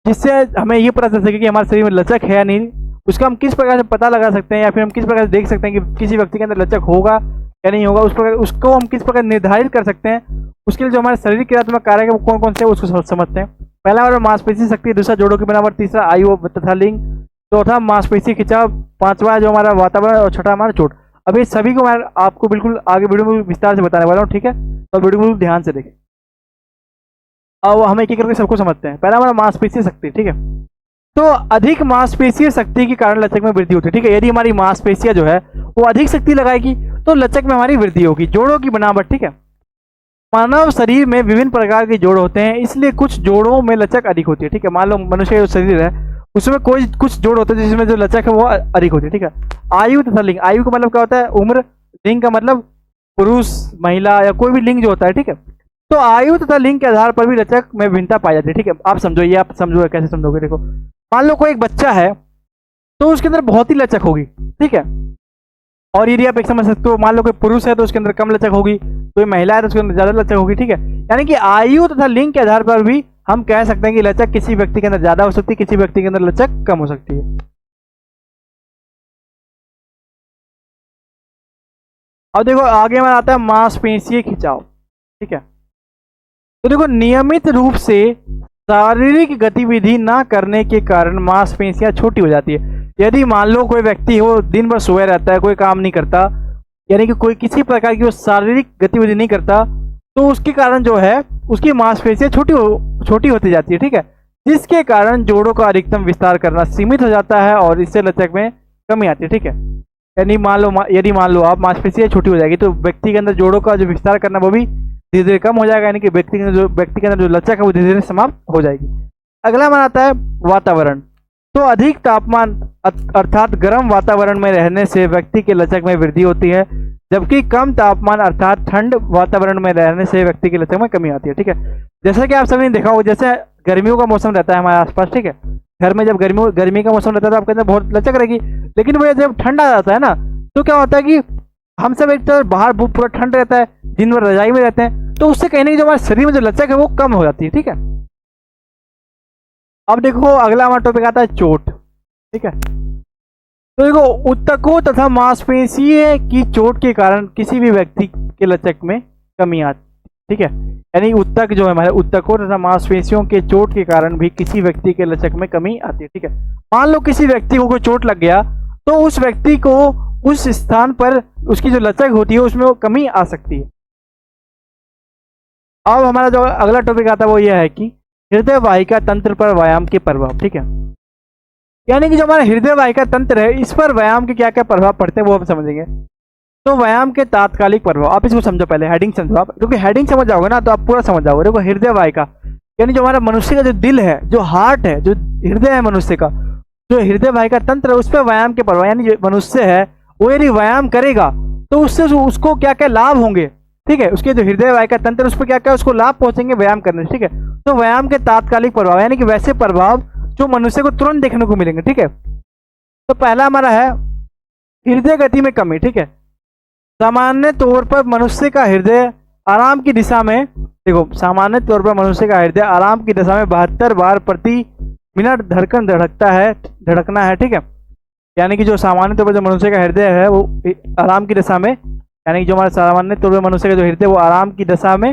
जिससे हमें ये पता चल सके कि हमारे शरीर में लचक है या नहीं, उसका हम किस प्रकार से पता लगा सकते हैं या फिर हम किस प्रकार से देख सकते हैं कि किसी व्यक्ति के अंदर लचक होगा या नहीं होगा, उस प्रकार उसको हम किस प्रकार निर्धारित कर सकते हैं। उसके लिए जो हमारे शरीर क्रियात्मक कारक है वो कौन कौन से है उसको समझते हैं। पहला हमारा मांसपेशी शक्ति, दूसरा जोड़ों की बनावट, तीसरा आयु तथा लिंग, चौथा मांसपेशी खिंचाव, पांचवा जो हमारा वातावरण और छठा हमारा चोट। अब ये सभी को मैं आपको बिल्कुल आगे वीडियो में विस्तार से बताने वाला हूँ। ठीक है, तो वीडियो को ध्यान से देखें। अब हम एक एक करके सबको समझते हैं। पहला हमारा मांसपेशी शक्ति। ठीक है, तो अधिक मांसपेशीय शक्ति के कारण लचक में वृद्धि होती है। ठीक है, यदि हमारी मांसपेशियां जो है वो अधिक शक्ति लगाएगी तो लचक में हमारी वृद्धि होगी। जोड़ों की बनावट। ठीक है, मानव शरीर में विभिन्न प्रकार के जोड़ होते हैं, इसलिए कुछ जोड़ों में लचक अधिक होती है। ठीक है, मान लो मनुष्य का जो शरीर है उसमें कुछ जोड़ होते हैं जिसमें जो लचक है वो अधिक होती है। ठीक है, आयु तथा लिंग। आयु का मतलब क्या होता है, उम्र। लिंग का मतलब पुरुष, महिला या कोई भी लिंग जो होता है। ठीक है, तो आयु तथा लिंग के आधार पर भी लचक में भिन्नता पाई जाती है। ठीक है, आप समझो, ये आप समझो, कैसे समझोगे। देखो मान लो कोई एक बच्चा है तो उसके अंदर बहुत ही लचक होगी। ठीक है, और यदि आप एक समझ सकते हो, मान लो कोई पुरुष है तो उसके अंदर कम लचक होगी, कोई महिला है तो उसके अंदर ज्यादा लचक होगी। ठीक है, यानी कि आयु तथा लिंग के आधार पर भी हम कह सकते हैं कि लचक किसी व्यक्ति के अंदर ज्यादा हो सकती है, किसी व्यक्ति के अंदर लचक कम हो सकती है। अब देखो आगे हमारा आता है मांसपेशीय खिंचाव। ठीक है, तो देखो नियमित रूप से शारीरिक गतिविधि ना करने के कारण मांसपेशियां छोटी हो जाती है। यदि मान लो कोई व्यक्ति हो दिन भर सोया रहता है, कोई काम नहीं करता, यानी कि कोई किसी प्रकार की वो शारीरिक गतिविधि नहीं करता, तो उसके कारण जो है उसकी मांसपेशियां छोटी होती जाती है। ठीक है, जिसके कारण जोड़ों का अधिकतम विस्तार करना सीमित हो जाता है और इससे लचक में कमी आती है। ठीक है, यानी यदि मान लो आप मांसपेशियां छोटी हो जाएगी तो व्यक्ति के अंदर जोड़ों का जो विस्तार करना वो भी धीरे धीरे कम हो जाएगा, यानी कि व्यक्ति के अंदर जो लचक है वो धीरे धीरे समाप्त हो जाएगी। अगला हमारा आता है वातावरण। तो अधिक तापमान अर्थात गर्म वातावरण में रहने से व्यक्ति के लचक में वृद्धि होती है, जबकि कम तापमान अर्थात ठंड वातावरण में रहने से व्यक्ति की लचक में कमी आती है। ठीक है, जैसा कि आप सभी ने देखा होगा, जैसे गर्मियों का मौसम रहता है हमारे आसपास, ठीक है, घर में जब गर्मी का मौसम रहता है तो आपके अंदर बहुत लचक रहेगी, लेकिन वो जब ठंड आ जाता है ना तो क्या होता है कि हम सब एक तरह बाहर पूरा ठंड रहता है, दिन भर रजाई में रहते हैं, तो उससे कहीं ना कहीं जो हमारे शरीर में जो लचक है वो कम हो जाती है। ठीक है, अब देखो अगला हमारा टॉपिक आता है चोट। ठीक है, तो देखो ऊतकों तथा मांसपेशीय की चोट के कारण किसी भी व्यक्ति के लचक में कमी आती है। ठीक है, यानी ऊतक जो है हमारे ऊतकों तथा मांसपेशियों के चोट के कारण भी किसी व्यक्ति के लचक में कमी आती है। ठीक है, मान लो किसी व्यक्ति को कोई चोट लग गया तो उस व्यक्ति को उस स्थान पर उसकी जो लचक होती है उसमें वो कमी आ सकती है। अब हमारा जो अगला टॉपिक आता है वो यह है कि हृदय वाहिका तंत्र पर व्यायाम के प्रभाव। ठीक है, यानी कि जो हमारा हृदय वाहिका तंत्र है इस पर व्यायाम के क्या क्या प्रभाव पड़ते हैं वो हम समझेंगे। तो व्यायाम के तात्कालिक प्रभाव, आप इसको समझो, पहले हेडिंग समझो आप, क्योंकि हेडिंग समझ जाओगे ना तो आप पूरा समझ जाओगे। देखो हृदय वाहिका यानी जो हमारा मनुष्य का जो दिल है, जो हार्ट है, जो हृदय है मनुष्य का, जो हृदय वाहिका तंत्र है उस पर व्यायाम के प्रभाव, यानी जो मनुष्य है वो यदि व्यायाम करेगा तो उससे उसको क्या क्या लाभ होंगे। ठीक है, उसके जो हृदय वाहिका तंत्र उस पर क्या क्या उसको लाभ पहुंचेंगे व्यायाम करने से। ठीक है, तो व्यायाम के तात्कालिक प्रभाव यानी कि वैसे प्रभाव जो मनुष्य को तुरंत देखने को मिलेंगे। ठीक है, तो पहला हमारा है हृदय गति में कमी। ठीक है, सामान्य तौर पर मनुष्य का हृदय आराम की दिशा में, देखो सामान्य तौर पर मनुष्य का हृदय आराम की दिशा में 72 बार प्रति मिनट धड़कना है। ठीक है, यानी कि जो सामान्य तौर पर जो मनुष्य का हृदय है वो आराम की दशा में, यानी कि जो हमारा सामान्य तौर पर मनुष्य का जो हृदय वो आराम की दशा में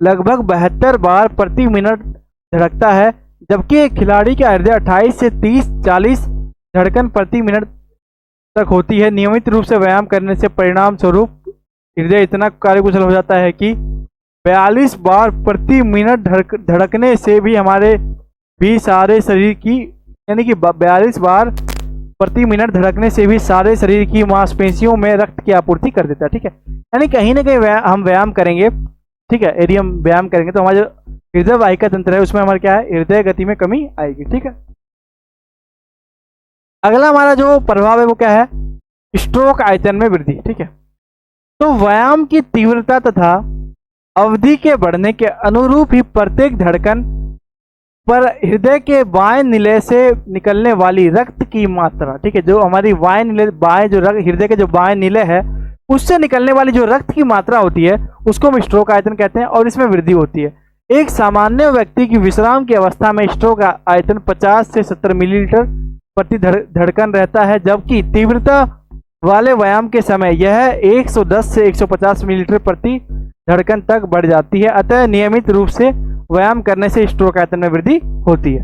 लगभग 72 बार प्रति मिनट धड़कता है, जबकि एक खिलाड़ी का हृदय 28 से 30-40 धड़कन प्रति मिनट तक होती है। नियमित रूप से व्यायाम करने से परिणाम स्वरूप हृदय इतना कार्यकुशल हो जाता है कि 42 बार प्रति मिनट धड़कने से भी हमारे भी सारे शरीर की, यानी कि 42 बार प्रति मिनट धड़कने से भी सारे शरीर की मांसपेशियों में रक्त की आपूर्ति कर देता है। ठीक है, यानी कहीं ना कहीं हम व्यायाम करेंगे। ठीक है, यदि हम व्यायाम करेंगे तो हमारा जो हृदय वाहिका तंत्र है उसमें हमारा क्या है, हृदय गति में कमी आएगी। ठीक है, अगला हमारा जो प्रभाव है वो क्या है, स्ट्रोक आयतन में वृद्धि। ठीक है, तो व्यायाम की तीव्रता तथा अवधि के बढ़ने के अनुरूप ही प्रत्येक धड़कन पर हृदय के बाएं निलय से निकलने वाली रक्त की मात्रा, ठीक है, जो हमारी हृदय के जो बाएं निलय है उससे निकलने वाली जो रक्त की मात्रा होती है उसको हम स्ट्रोक आयतन कहते हैं और इसमें वृद्धि होती है। एक सामान्य व्यक्ति की विश्राम की अवस्था में स्ट्रोक आयतन 50 से 70 मिलीलीटर प्रति धड़कन रहता है, जबकि तीव्रता वाले व्यायाम के समय यह 110 से 150 मिलीलीटर प्रति धड़कन तक बढ़ जाती है। अतः नियमित रूप से व्यायाम करने से स्ट्रोक आयतन में वृद्धि होती है।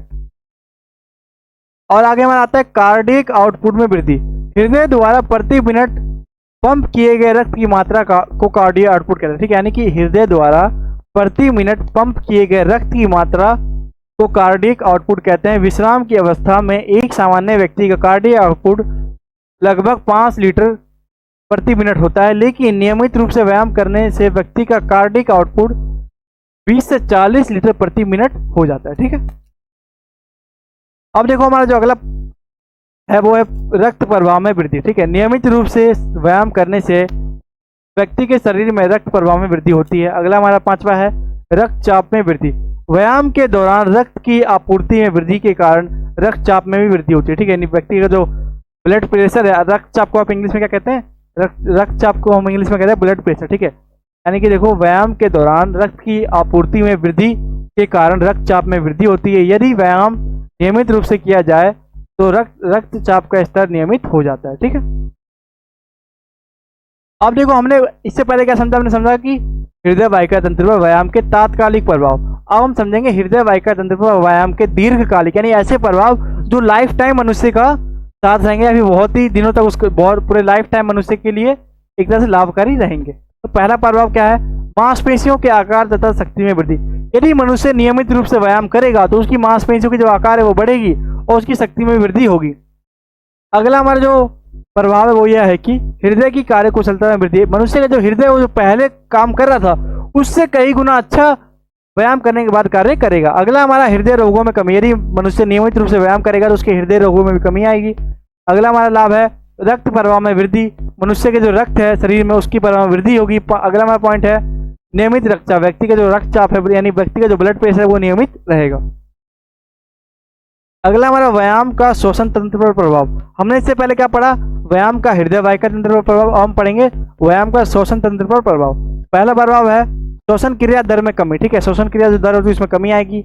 और आगे हमारा आता है कार्डियक आउटपुट में वृद्धि। हृदय द्वारा प्रति मिनट पंप किए गए रक्त की मात्रा को कार्डियक आउटपुट कहते हैं। ठीक है, यानी कि हृदय द्वारा प्रति मिनट पंप किए गए रक्त की मात्रा को कार्डियक आउटपुट कहते हैं। विश्राम की अवस्था में एक सामान्य व्यक्ति का कार्डियक आउटपुट लगभग 5 लीटर प्रति मिनट होता है, लेकिन नियमित रूप से व्यायाम करने से व्यक्ति का कार्डियक आउटपुट 20 से 40 लीटर प्रति मिनट हो जाता है। ठीक है, अब देखो हमारा जो अगला है वो है रक्त प्रवाह में वृद्धि। ठीक है, नियमित रूप से व्यायाम करने से व्यक्ति के शरीर में रक्त प्रवाह में वृद्धि होती है। अगला हमारा 5वां है रक्तचाप में वृद्धि। व्यायाम के दौरान रक्त की आपूर्ति में वृद्धि के कारण रक्तचाप में भी वृद्धि होती है। ठीक है, व्यक्ति का जो ब्लड प्रेशर है, रक्तचाप को आप इंग्लिश में क्या कहते हैं, रक्तचाप को हम इंग्लिश में कहते हैं ब्लड प्रेशर। ठीक है, यानी कि देखो व्यायाम के दौरान रक्त की आपूर्ति में वृद्धि के कारण रक्तचाप में वृद्धि होती है। यदि व्यायाम नियमित रूप से किया जाए तो रक्तचाप का स्तर नियमित हो जाता है। ठीक है, अब देखो हमने इससे पहले क्या समझा, हमने समझा कि हृदय वाहिका तंत्र पर व्यायाम के तात्कालिक प्रभाव। अब हम समझेंगे हृदय वाहिका तंत्र पर व्यायाम के दीर्घकालिक, यानी ऐसे प्रभाव जो लाइफ टाइम मनुष्य का साथ रहेंगे, अभी बहुत ही दिनों तक उसके बहुत पूरे लाइफ टाइम मनुष्य के लिए एक तरह से लाभकारी रहेंगे। तो पहला प्रभाव क्या है, मांसपेशियों के आकार तथा शक्ति में वृद्धि। यदि मनुष्य नियमित रूप से व्यायाम करेगा तो उसकी मांसपेशियों की जो आकार है वो बढ़ेगी और उसकी शक्ति में वृद्धि होगी। अगला हमारा जो प्रभाव है वो यह है कि हृदय की कार्य कुशलता में वृद्धि। मनुष्य का जो हृदय वो जो पहले काम कर रहा था उससे कई गुना अच्छा व्यायाम करने के बाद कार्य करेगा। अगला हमारा हृदय रोगों में कमी। यदि मनुष्य नियमित रूप से व्यायाम करेगा तो उसके हृदय रोगों में भी कमी आएगी। अगला हमारा लाभ है रक्त प्रवाह में वृद्धि। मनुष्य के जो रक्त है शरीर में उसकी प्रवाह में वृद्धि होगी। अगला हमारा पॉइंट है नियमित रक्तचाप। व्यक्ति का जो रक्तचाप है यानी व्यक्ति का जो ब्लड प्रेशर है वो नियमित रहेगा। अगला हमारा व्यायाम का श्वसन तंत्र पर प्रभाव। हमने इससे पहले क्या पढ़ा, व्यायाम का हृदय वाहिका तंत्र पर प्रभाव। हम पढ़ेंगे व्यायाम का श्वसन तंत्र पर प्रभाव। पहला प्रभाव है श्वसन क्रिया दर में कमी। ठीक है, श्वसन क्रिया जो दर होती है उसमें कमी आएगी।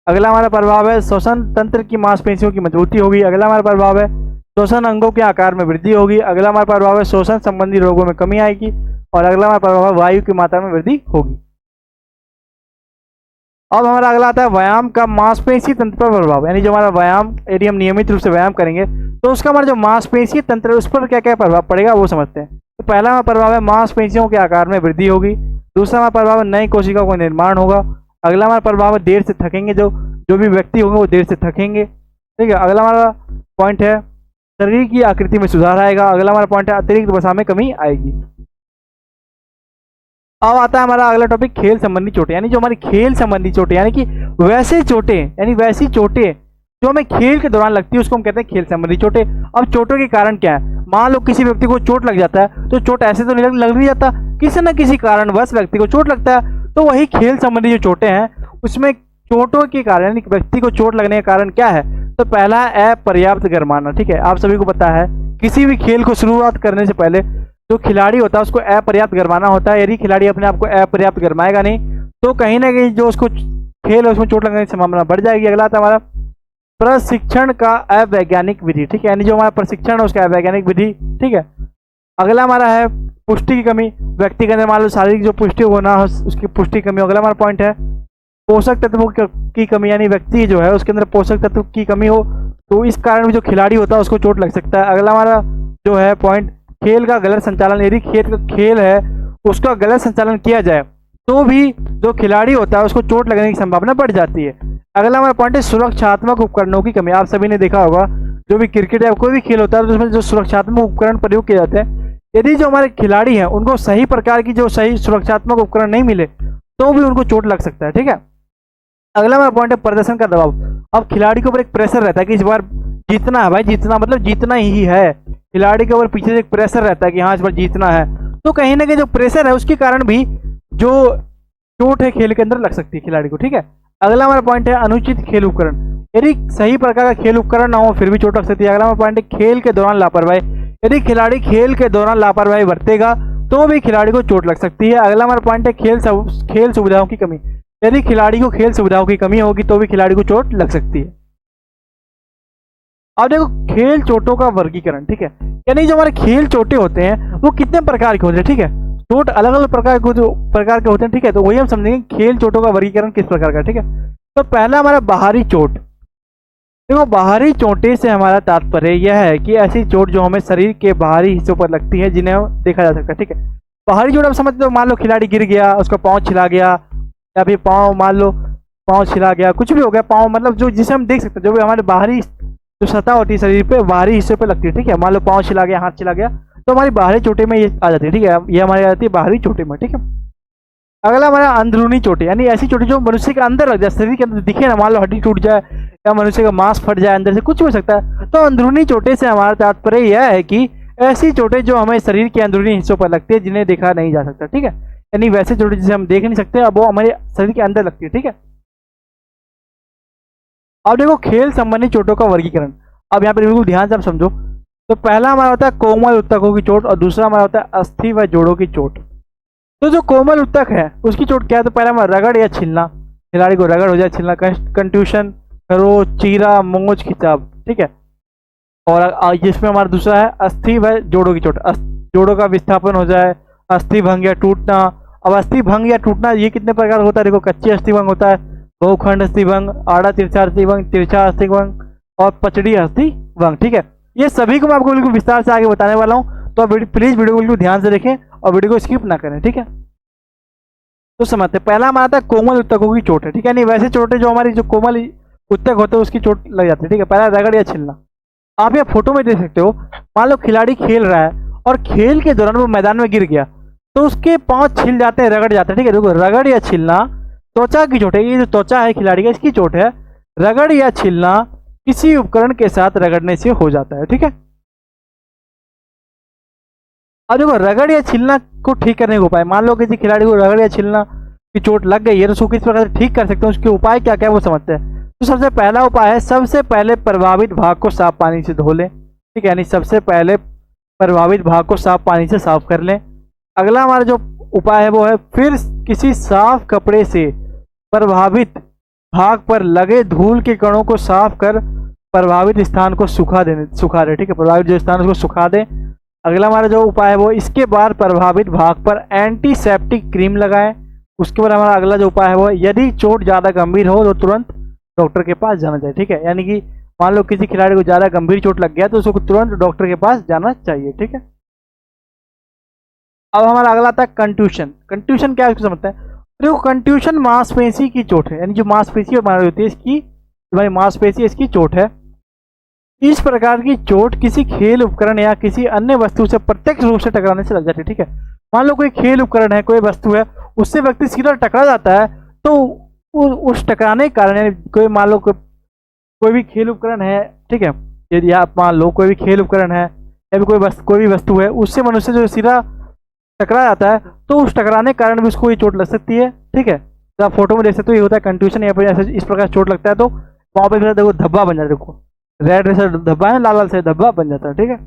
अगला हमारा प्रभाव है श्वसन तंत्र की मांसपेशियों की मजबूती होगी। अगला हमारा प्रभाव है श्वसन अंगों के आकार में वृद्धि होगी। अगला हमारा प्रभाव है श्वसन संबंधी रोगों में कमी आएगी। और अगला हमारा प्रभाव है वायु की मात्रा में वृद्धि होगी। अब हमारा अगला आता है व्यायाम का मांसपेशी तंत्र पर प्रभाव। यानी जो हमारा व्यायाम, यदि हम नियमित रूप से व्यायाम करेंगे तो उसका हमारा जो मांसपेशी तंत्र है उस पर क्या क्या प्रभाव पड़ेगा वो समझते हैं। तो पहला हमारा प्रभाव है मांसपेशियों के आकार में वृद्धि होगी। दूसरा हमारा प्रभाव है नई कोशिकाओं का निर्माण होगा। अगला हमारा प्रभाव है देर से थकेंगे, जो भी व्यक्ति होंगे वो देर से थकेंगे। ठीक है, अगला हमारा पॉइंट है शरीर की आकृति में सुधार आएगा। अगला हमारा पॉइंट है अतिरिक्त वसा में कमी आएगी। अब आता है हमारा अगला टॉपिक खेल संबंधी चोटें। यानी जो हमारी खेल संबंधी चोटें, यानी कि वैसे चोटें, यानी वैसी चोटें जो हमें खेल के दौरान लगती है उसको हम कहते हैं खेल संबंधी चोटें। अब चोटों के कारण क्या है, मान लो किसी व्यक्ति को चोट लग जाता है तो चोट ऐसे तो लग नहीं जाता, किसी न किसी कारणवश व्यक्ति को चोट लगता है। तो वही खेल संबंधी जो चोटें हैं उसमें चोटों के कारण, यानी व्यक्ति को चोट लगने का कारण क्या है, तो पहला है अपर्याप्त गरमाना। ठीक है, आप सभी को पता है किसी भी खेल को शुरुआत करने से पहले जो खिलाड़ी होता है उसको अपर्याप्त गरमाना होता है। यदि खिलाड़ी अपने आप को अपर्याप्त गरमाएगा नहीं तो कहीं ना कहीं जो उसको खेल है उसमें चोट लगने की संभावना बढ़ जाएगी। अगला था हमारा प्रशिक्षण का अवैज्ञानिक विधि। ठीक है, यानी जो हमारा प्रशिक्षण है उसका अवैज्ञानिक विधि। ठीक है, अगला हमारा है पुष्टि की कमी। व्यक्ति के अंदर मान लो शारीरिक जो पुष्टि होना हो उसकी पुष्टि की कमी। अगला हमारा पॉइंट है पोषक तत्वों की कमी, यानी व्यक्ति जो है उसके अंदर पोषक तत्व की कमी हो तो इस कारण भी जो खिलाड़ी होता है उसको चोट लग सकता है। अगला हमारा जो है पॉइंट खेल का गलत संचालन। यदि खेल है उसका गलत संचालन किया जाए तो भी जो खिलाड़ी होता है उसको चोट लगने की संभावना बढ़ जाती है। अगला हमारा पॉइंट है सुरक्षात्मक उपकरणों की कमी। आप सभी ने देखा होगा जो भी क्रिकेट या कोई भी खेल होता है तो उसमें जो सुरक्षात्मक उपकरण प्रयोग किए जाते हैं, यदि जो हमारे खिलाड़ी हैं उनको सही प्रकार की जो सही सुरक्षात्मक उपकरण नहीं मिले तो भी उनको चोट लग सकता है। ठीक है, अगला हमारा पॉइंट है प्रदर्शन का दबाव। अब खिलाड़ी के ऊपर एक प्रेशर रहता है कि इस बार जीतना है भाई, जीतना मतलब जीतना ही है। खिलाड़ी के ऊपर पीछे से एक प्रेशर रहता है कि हाँ इस बार जीतना है, तो कहीं ना कहीं जो प्रेशर है उसके कारण भी जो चोट है खेल के अंदर लग सकती है खिलाड़ी को। ठीक है, अगला हमारा पॉइंट है अनुचित खेल उपकरण। यदि सही प्रकार का खेल उपकरण ना हो फिर भी चोट लग सकती है। अगला हमारा पॉइंट है खेल के दौरान लापरवाही। यदि खिलाड़ी खेल के दौरान लापरवाही बरतेगा तो भी खिलाड़ी को चोट लग सकती है। अगला हमारा पॉइंट है खेल सुविधाओं की कमी। यदि खिलाड़ी को खेल सुविधाओं की कमी होगी तो भी खिलाड़ी को चोट लग सकती है। अब देखो खेल चोटों का वर्गीकरण। ठीक है, यानी जो हमारे खेल चोटें होते हैं वो कितने प्रकार के होते हैं। ठीक है, चोट अलग अलग प्रकार के होते हैं। ठीक है, तो वही हम समझेंगे खेल चोटों का वर्गीकरण किस प्रकार का। ठीक है, तो पहला हमारा बाहरी चोट। देखो बाहरी चोटें से हमारा तात्पर्य यह है कि ऐसी चोट जो हमें शरीर के बाहरी हिस्सों पर लगती है जिन्हें देखा जा सकता है। ठीक है, बाहरी चोट आप समझते हो, मान लो खिलाड़ी गिर गया, उसका पाँव छिला गया या फिर पाँव मान लो पाँव छिला गया, कुछ भी हो गया, पाँव मतलब जो जिसे हम देख सकते हैं, जो भी हमारे बाहरी जो सतह होती है शरीर पे बाहरी हिस्से पे लगती है। ठीक है, मान लो पाँव छिला गया, हाथ छिला गया, तो हमारी बाहरी चोटें में ये आ जाती है। ठीक है, ये हमारी आ जाती है बाहरी चोटें में। ठीक है, अगला हमारा अंदरूनी चोटें, यानी ऐसी चोटें जो मनुष्य के अंदर लग जाए, शरीर के अंदर दिखे ना, मान लो हड्डी टूट जाए या मनुष्य का मांस फट जाए, अंदर से कुछ भी हो सकता है। तो अंदरूनी चोटें से हमारा तात्पर्य यह है कि ऐसी चोटें जो हमें शरीर के अंदरूनी हिस्सों पर लगती है जिन्हें देखा नहीं जा सकता। ठीक है, यानी वैसे चोटें जिसे हम देख नहीं सकते अब वो हमारे शरीर के अंदर लगती है। ठीक है, अब देखो खेल संबंधी चोटों का वर्गीकरण। अब यहाँ पे बिल्कुल ध्यान से आप समझो। तो पहला हमारा होता है कोमल उत्तकों की चोट और दूसरा हमारा होता है अस्थि व जोड़ों की चोट। तो जो कोमल उत्तक है उसकी चोट क्या है, तो पहला हमारा रगड़ या छिलना, खिलाड़ी को रगड़ हो जाए, छिलना, कंट्यूशन, खरोच, चीरा, मोच, खिंचाव। ठीक है, और जिसमें हमारा दूसरा है अस्थि व जोड़ों की चोट। जोड़ों का विस्थापन हो जाए, अस्थि भंग या टूटना। अब अस्थि भंग या टूटना ये कितने प्रकार होता है, देखो कच्ची अस्थि भंग होता है, बहुखंड अस्थि भंग, आड़ा तिरछा अस्थि भंग, तिरछा अस्थि भंग और पचड़ी अस्थि भंग। ठीक है, ये सभी को मैं आपको बिल्कुल विस्तार से आगे बताने वाला हूँ, तो प्लीज वीडियो को बिल्कुल ध्यान से देखें और वीडियो को स्किप ना करें। ठीक है, तो समझते हैं। पहला हमारा था कोमल उत्तकों की चोट है। ठीक है, नहीं वैसे चोट है जो हमारी जो कोमल उत्तक होते हैं उसकी चोट लग जाती है। ठीक है, पहला रगड़ या छिलना। आप ये फोटो में देख सकते हो, मान लो खिलाड़ी खेल रहा है और खेल के दौरान वो मैदान में गिर गया तो उसके पांव छिल जाते हैं, रगड़ जाते हैं। ठीक है, देखो रगड़ या छिलना त्वचा की चोट है। ये जो त्वचा है खिलाड़ी का इसकी चोट है। रगड़ या छिलना किसी उपकरण के साथ रगड़ने से हो जाता है। ठीक है, अब देखो रगड़ या छिलना को ठीक करने का उपाय, मान लो किसी खिलाड़ी को रगड़ या छिलना की चोट लग गई है तो उसको किस प्रकार से ठीक कर सकते हैं, उसके उपाय क्या क्या है वो समझते हैं। तो सबसे पहला उपाय है, सबसे पहले प्रभावित भाग को साफ पानी से धो लें। ठीक है, यानी सबसे पहले प्रभावित भाग को साफ पानी से साफ कर लें। अगला हमारा जो उपाय है वो है, फिर किसी साफ कपड़े से प्रभावित भाग पर लगे धूल के कणों को साफ कर प्रभावित स्थान को सुखा दें। ठीक है, प्रभावित जो स्थान उसको सुखा दें। अगला हमारा जो उपाय है वो, इसके बाद प्रभावित भाग पर एंटीसेप्टिक क्रीम लगाएं। उसके बाद हमारा अगला जो उपाय है वो, यदि चोट ज़्यादा गंभीर हो तो तुरंत डॉक्टर के पास जाना चाहिए। ठीक है, यानी कि मान लो किसी खिलाड़ी को ज़्यादा गंभीर चोट लग गया तो उसको तुरंत डॉक्टर के पास जाना चाहिए। ठीक है, अब हमारा अगला आता है कंट्यूशन। कंट्यूशन क्या है उसको समझते हैं। देखो कंट्यूशन मांसपेशी की चोट है, यानी जो मांसपेशी हमारी होती है इसकी, हमारी मांसपेशी इसकी चोट है। इस प्रकार की चोट किसी खेल उपकरण या किसी अन्य वस्तु से प्रत्यक्ष रूप से टकराने से लग जाती है। ठीक है, मान लो कोई खेल उपकरण है, कोई वस्तु है, उससे व्यक्ति सीधा टकरा जाता है तो उस टकराने के कारण, यानी कोई मान लो कोई भी खेल उपकरण है। ठीक है, यदि आप मान लो कोई भी खेल उपकरण है या भी कोई भी वस्तु है, उससे मनुष्य जो सीधा टकरा जाता है तो उस टकराने के कारण भी उसको ये चोट लग सकती है। ठीक है, तो आप फोटो में देख सकते हो, ये होता है कंट्यूशन। यहाँ पर ऐसे इस प्रकार चोट लगता है तो वहाँ पे देखो धब्बा बन जाता है, देखो रेड से धब्बा है, लाल लाल से धब्बा बन जाता है। ठीक है,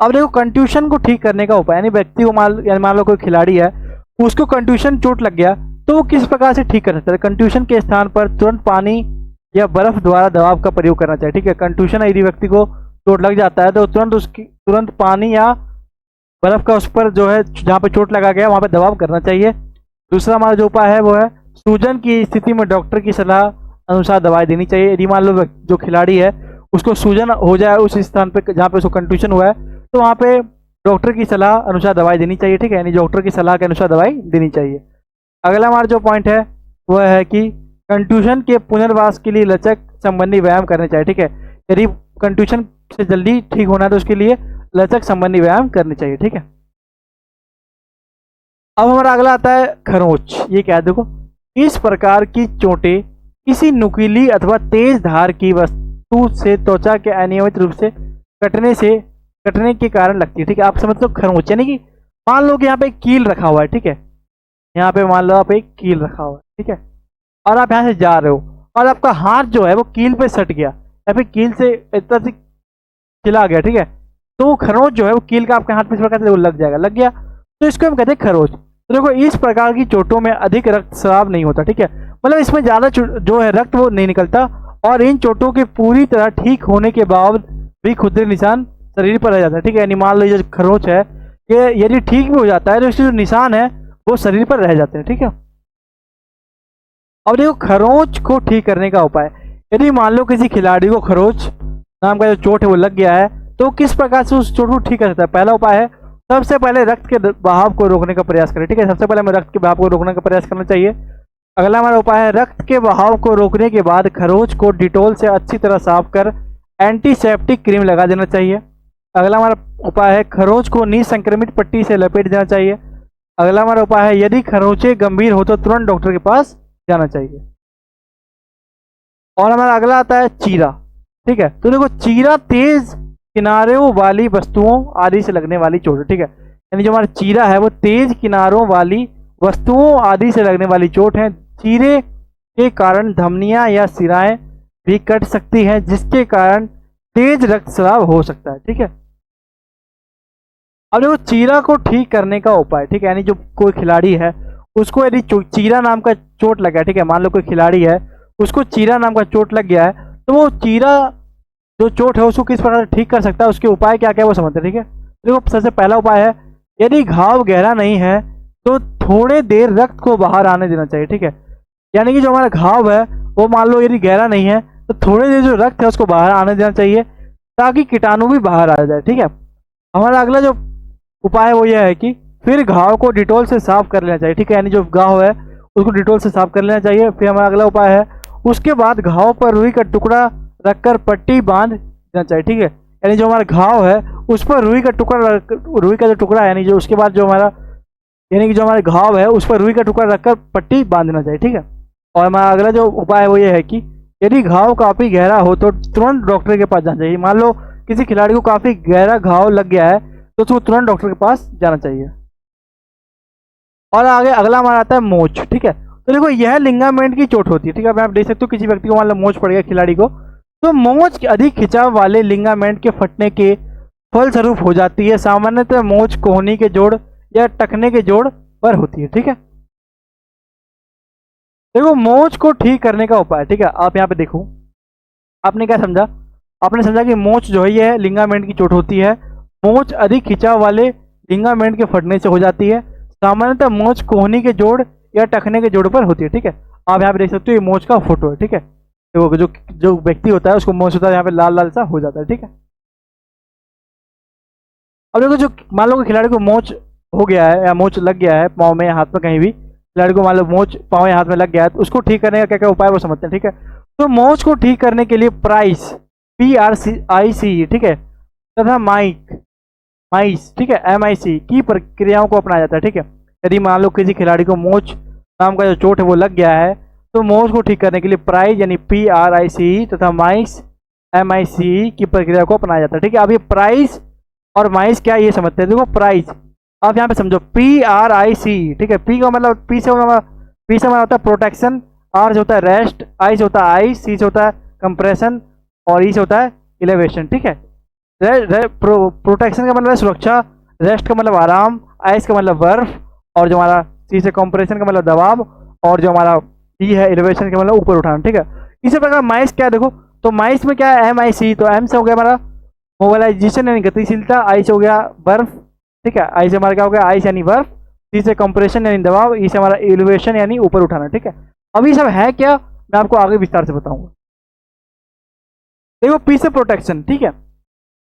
अब देखो कंट्यूशन को ठीक करने का उपाय, यानी व्यक्ति को मान लो कोई खिलाड़ी है, उसको कंट्यूशन चोट लग गया तो वो किस प्रकार से ठीक कर सकता है। कंट्यूशन के स्थान पर तुरंत पानी या बर्फ द्वारा दबाव का प्रयोग करना चाहिए। ठीक है, कंट्यूशन यदि व्यक्ति को चोट लग जाता है तो तुरंत पानी या बर्फ का उस पर जो है जहाँ पे चोट लगा गया वहाँ पे दबाव करना चाहिए। दूसरा हमारा जो उपाय है वो है, सूजन की स्थिति में डॉक्टर की सलाह अनुसार दवाई देनी चाहिए। यदि मान लो जो खिलाड़ी है उसको सूजन हो जाए उस स्थान पे जहाँ पे उसको कंट्यूशन हुआ है तो वहाँ पे डॉक्टर की सलाह अनुसार दवाई देनी चाहिए। ठीक है, यानी डॉक्टर की सलाह के अनुसार दवाई देनी चाहिए। अगला हमारा जो पॉइंट है वह है कि कंट्यूशन के पुनर्वास के लिए लचक संबंधी व्यायाम करने चाहिए। ठीक है, यदि कंट्यूशन से जल्दी ठीक होना है तो उसके लिए लचक संबंधी व्यायाम करने चाहिए। ठीक है, अब हमारा अगला आता है खरोंच। ये क्या है, देखो इस प्रकार की चोटें किसी नुकीली अथवा तेज धार की वस्तु से त्वचा के अनियमित रूप से कटने के कारण लगती है। ठीक है, आप समझते हो खरोंच, यानी कि मान लो कि यहाँ पे एक कील रखा हुआ है। ठीक है, यहाँ पे मान लो आप एक कील रखा हुआ है। ठीक है, और आप यहाँ से जा रहे हो और आपका हाथ जो है वो कील पे सट गया या फिर कील से इतना से खिला गया। ठीक है, तो खरोंच जो है वो कील का आपके हाथ पे इस प्रकार से लग जाएगा, लग गया तो इसको हम कहते हैं खरोंच। तो देखो इस प्रकार की चोटों में अधिक रक्तस्राव नहीं होता। ठीक है, मतलब इसमें ज़्यादा जो है रक्त वो नहीं निकलता और इन चोटों के पूरी तरह ठीक होने के बाद भी खुरदरे निशान शरीर पर रह जाता है। ठीक है, यानी मान लो ये जो खरोंच है कि यदि ठीक भी हो जाता है तो इसके जो निशान है वो शरीर पर रह जाते हैं। ठीक है, अब देखो खरोंच को ठीक करने का उपाय, यदि मान लो किसी खिलाड़ी को खरोंच नाम का जो चोट है वो लग गया है तो किस प्रकार से उस चोट को ठीक कर सकता है। पहला उपाय है, सबसे पहले रक्त के बहाव को रोकने का प्रयास करें। ठीक है, सबसे पहले हमें रक्त के बहाव को रोकने का प्रयास करना चाहिए। अगला हमारा उपाय है, रक्त के बहाव को रोकने के बाद खरोंच को डिटॉल से अच्छी तरह साफ कर एंटीसेप्टिक क्रीम लगा देना चाहिए। अगला हमारा उपाय है, खरोंच को निसंक्रमित पट्टी से लपेट देना चाहिए। अगला हमारा उपाय है, यदि खरोंचे गंभीर हो तो तुरंत डॉक्टर के पास जाना चाहिए। और हमारा अगला आता है चीरा। ठीक है, तो देखो चीरा तेज किनारों वाली वस्तुओं आदि से लगने वाली चोट है। ठीक है, यानी जो हमारा चीरा है वो तेज किनारों वाली वस्तुओं आदि से लगने वाली चोट है। चीरे के कारण धमनियां या सिराएं भी कट सकती हैं जिसके कारण तेज रक्तस्राव हो सकता है। ठीक है, अब देखो चीरा को ठीक करने का उपाय। ठीक है, यानी जो कोई खिलाड़ी है उसको यदि चीरा नाम का चोट लगा है, ठीक है, मान लो कोई खिलाड़ी है उसको चीरा नाम का चोट लग गया है तो वो चीरा जो चोट है उसको किस प्रकार ठीक कर सकता है, उसके उपाय क्या क्या है वो समझते हैं। ठीक है, देखो सबसे पहला उपाय है, यदि घाव गहरा नहीं है तो थोड़े देर रक्त को बाहर आने देना चाहिए, ठीक है। यानी कि जो हमारा घाव है वो मान लो यदि गहरा नहीं है तो थोड़ी देर जो रक्त है उसको बाहर आने देना चाहिए ताकि कीटाणु भी बाहर आ जाए, ठीक है। हमारा अगला जो उपाय है वो यह है कि फिर घाव को डिटॉल से साफ कर लेना चाहिए, ठीक है। यानी जो घाव है उसको डिटॉल से साफ कर लेना चाहिए। फिर हमारा अगला उपाय है, उसके बाद घाव पर रुई का टुकड़ा रखकर पट्टी बांध देना चाहिए, ठीक है। यानी जो हमारा घाव है उस पर रुई का जो टुकड़ा है, यानी जो उसके बाद जो हमारा यानी कि जो हमारे घाव है उस पर रुई का टुकड़ा रखकर पट्टी बांध देना चाहिए, ठीक है। और हमारा अगला जो उपाय है वो ये है कि यदि घाव काफी गहरा हो तो तुरंत डॉक्टर के पास जाना चाहिए। मान लो किसी खिलाड़ी को काफी गहरा घाव लग गया है तो उसको तुरंत डॉक्टर के पास जाना चाहिए। और आगे अगला हमारा आता है मोच, ठीक है। तो देखो यह लिंगामेंट की चोट होती है, ठीक है। आप देख सकते हो किसी व्यक्ति को मान लो मोच पड़ गया खिलाड़ी को, तो मोच के अधिक खिंचाव वाले लिंगामेंट के फटने के फलस्वरूप हो जाती है। सामान्यतः मोच कोहनी के जोड़ या टखने के जोड़ पर होती है, ठीक है। देखो मोच को ठीक करने का उपाय, ठीक है। आप यहाँ पे देखो, आपने क्या समझा, आपने समझा कि मोच जो है ये लिंगामेंट की चोट होती है। मोच अधिक खिंचाव वाले लिंगामेंट के फटने से हो जाती है। सामान्यतः मोच कोहनी के जोड़ या टखने के जोड़ पर होती है, ठीक है। आप यहाँ पे देख सकते हो ये मोच का फोटो है, ठीक है। तो जो जो व्यक्ति होता है उसको मोच होता है यहाँ पे लाल लाल सा हो जाता है, ठीक है। अब देखो जो मान लो कि खिलाड़ी को मोच हो गया है या मोच लग गया है पाँव में या हाथ में कहीं भी, खिलाड़ी को मान लो मोच पाँव या हाथ में लग गया है तो उसको ठीक करने का क्या क्या उपाय वो समझते हैं, ठीक है। तो मोच को ठीक करने के लिए प्राइस PRIC, ठीक है, तथा माइस, ठीक है, MIC की प्रक्रियाओं को अपनाया जाता है, ठीक है। यदि मान लो किसी खिलाड़ी को मोच नाम का जो चोट है वो लग गया है तो मोच को ठीक करने के लिए प्राइस यानी PRIC तथा माइस MIC की प्रक्रिया को अपनाया जाता है, ठीक है। अब ये प्राइस और माइस क्या ये समझते हैं। देखो प्राइस आप यहाँ पे समझो PRIC, ठीक है। पी का मतलब पी से हमारा होता है प्रोटेक्शन, R से होता है रेस्ट, I से होता है आइस, C से होता है कंप्रेशन और E से होता है इलेवेशन, ठीक है। प्रोटेक्शन का मतलब है सुरक्षा, रेस्ट का मतलब आराम, आइस का मतलब बर्फ और जो हमारा C से कंप्रेशन का मतलब दबाव और जो हमारा E है इलेवेशन का मतलब ऊपर उठाना, ठीक है। इसी प्रकार माइस क्या है देखो, तो माइस में क्या है MIC, तो M से हो गया हमारा मोबाइलाइजेशन यानी गतिशीलता, I से हो गया बर्फ, ठीक है। आई से हमारा क्या हो गया आइस यानी बर्फ, सी से कंप्रेशन यानी दबाव, ई से हमारा एलिवेशन यानी ऊपर उठाना, ठीक है। अब ये सब है क्या मैं आपको आगे विस्तार से बताऊंगा। देखो पी से प्रोटेक्शन, ठीक है।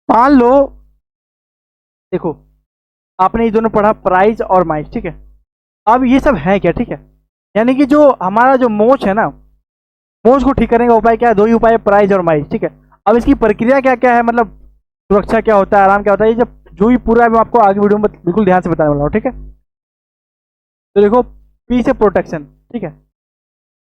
मान लो देखो आपने ये दोनों पढ़ा प्राइस और माइस, ठीक है। अब ये सब है क्या, ठीक है। यानी कि जो हमारा जो मोच है ना, मोच को ठीक करने का उपाय क्या है, दो ही उपाय है प्राइस और माइस, ठीक है। अब इसकी प्रक्रिया क्या क्या है, मतलब सुरक्षा क्या होता है, आराम क्या होता है, ये जब जो भी पूरा है मैं आपको आगे वीडियो में बिल्कुल ध्यान से बताने वाला हूँ, ठीक है। तो देखो पी से प्रोटेक्शन, ठीक है।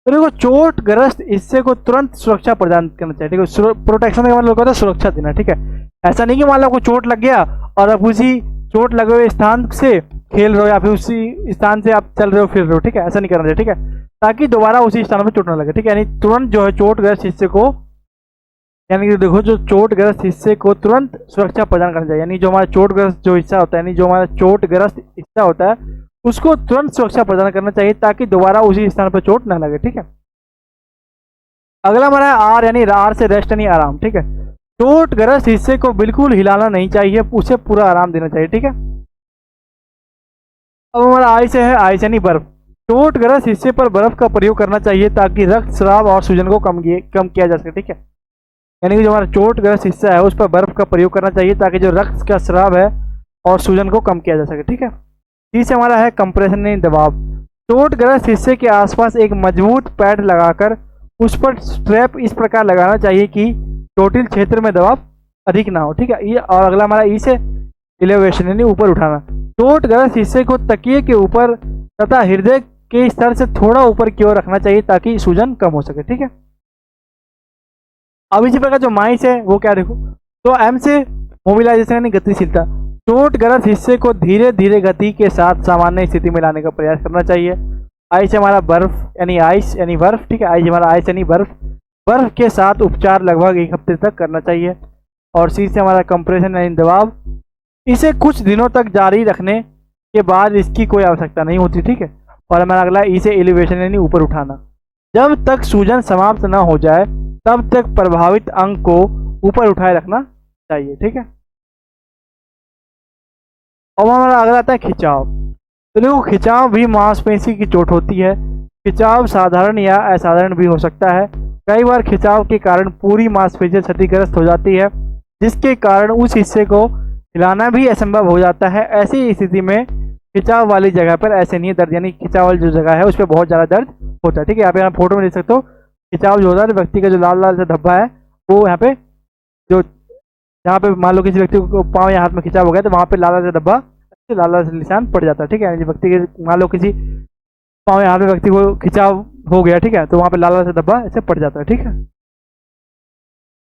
तो देखो चोटग्रस्त हिस्से को तुरंत सुरक्षा प्रदान करना चाहिए, ठीक है। प्रोटेक्शन का मतलब होता है सुरक्षा देना, ठीक है। ऐसा नहीं कि मान लो आपको चोट लग गया और आप उसी चोट लगे हुए स्थान से खेल रहे हो या फिर उसी स्थान से आप चल रहे हो फिर रहे हो, ठीक है। ऐसा नहीं करना चाहिए, ठीक है, ताकि दोबारा उसी स्थान पर चोट ना लगे, ठीक है। यानी तुरंत जो है चोटग्रस्त हिस्से को, यानी कि देखो जो चोटग्रस्त हिस्से को तुरंत सुरक्षा प्रदान करना चाहिए। यानी जो हमारा चोटग्रस्त जो हिस्सा होता है, यानी जो हमारा चोटग्रस्त हिस्सा होता है उसको तुरंत सुरक्षा प्रदान करना चाहिए ताकि दोबारा उसी स्थान पर चोट ना लगे, ठीक है। अगला हमारा आर यानी आर से रेस्ट यानी आराम, ठीक है। चोटग्रस्त हिस्से को बिल्कुल हिलाना नहीं चाहिए, उसे पूरा आराम देना चाहिए, ठीक है। अब हमारा आई से है आई यानी बर्फ। चोटग्रस्त हिस्से पर बर्फ का प्रयोग करना चाहिए ताकि रक्तस्राव और सूजन को कम किया जा सके, ठीक है। यानी कि जो हमारा चोटग्रस्त हिस्सा है उस पर बर्फ का प्रयोग करना चाहिए ताकि जो रक्त का स्राव है और सूजन को कम किया जा सके, ठीक है। तीसरा हमारा है कंप्रेशन यानी दबाव। चोटग्रस्त हिस्से के आसपास एक मजबूत पैड लगाकर उस पर स्ट्रैप इस प्रकार लगाना चाहिए कि चोटिल क्षेत्र में दबाव अधिक ना हो, ठीक है। ये और अगला हमारा ई से इलेवेशन यानी ऊपर उठाना। चोटग्रस्त हिस्से को तकिए के ऊपर तथा हृदय के स्तर से थोड़ा ऊपर की ओर रखना चाहिए ताकि सूजन कम हो सके, ठीक है। अब इसी प्रकार जो माइस है वो क्या देखो, तो एम से मोबिलाइजेशन यानी गतिशीलता। चोटग्रस्त हिस्से को धीरे धीरे गति के साथ सामान्य स्थिति में लाने का प्रयास करना चाहिए। आई से हमारा बर्फ यानी आइस यानी बर्फ, ठीक है। आई से हमारा आइस यानी बर्फ, बर्फ के साथ उपचार लगभग 1 हफ्ते तक करना चाहिए। और सी से हमारा कंप्रेशन यानी दबाव। इसे कुछ दिनों तक जारी रखने के बाद इसकी कोई आवश्यकता नहीं होती, ठीक है। और हमारा अगला ई से एलिवेशन यानी ऊपर उठाना। जब तक सूजन समाप्त न हो जाए तब तक प्रभावित अंग को ऊपर उठाए रखना चाहिए, ठीक है। अब हमारा अगला आता है खिंचाव। तो देखो खिंचाव भी मांसपेशी की चोट होती है। खिंचाव साधारण या असाधारण भी हो सकता है। कई बार खिंचाव के कारण पूरी मांसपेशी क्षतिग्रस्त हो जाती है, जिसके कारण उस हिस्से को हिलाना भी असंभव हो जाता है। ऐसी स्थिति में खिंचाव वाली जगह पर ऐसे नहीं दर्द, यानी खिंचाव वाली जो जगह है उस पर बहुत ज़्यादा दर्द होता है। ठीक है, यहाँ पे आप फोटो में देख सकते हो खिंचाव जो होता है, व्यक्ति का जो लाल लाल सा धब्बा है वो यहाँ पे, जो जहाँ पे मान लो किसी व्यक्ति को पाँव या हाथ में खिंचाव हो गया तो वहाँ पे लाल लाल सा धब्बा, लाल लाल सा निशान पड़ जाता है। ठीक है, यानी व्यक्ति के मान लो किसी पाँव या हाथ में व्यक्ति को खिंचाव हो गया, ठीक है, तो वहाँ पे लाल लाल सा धब्बा ऐसे पड़ जाता है। ठीक है,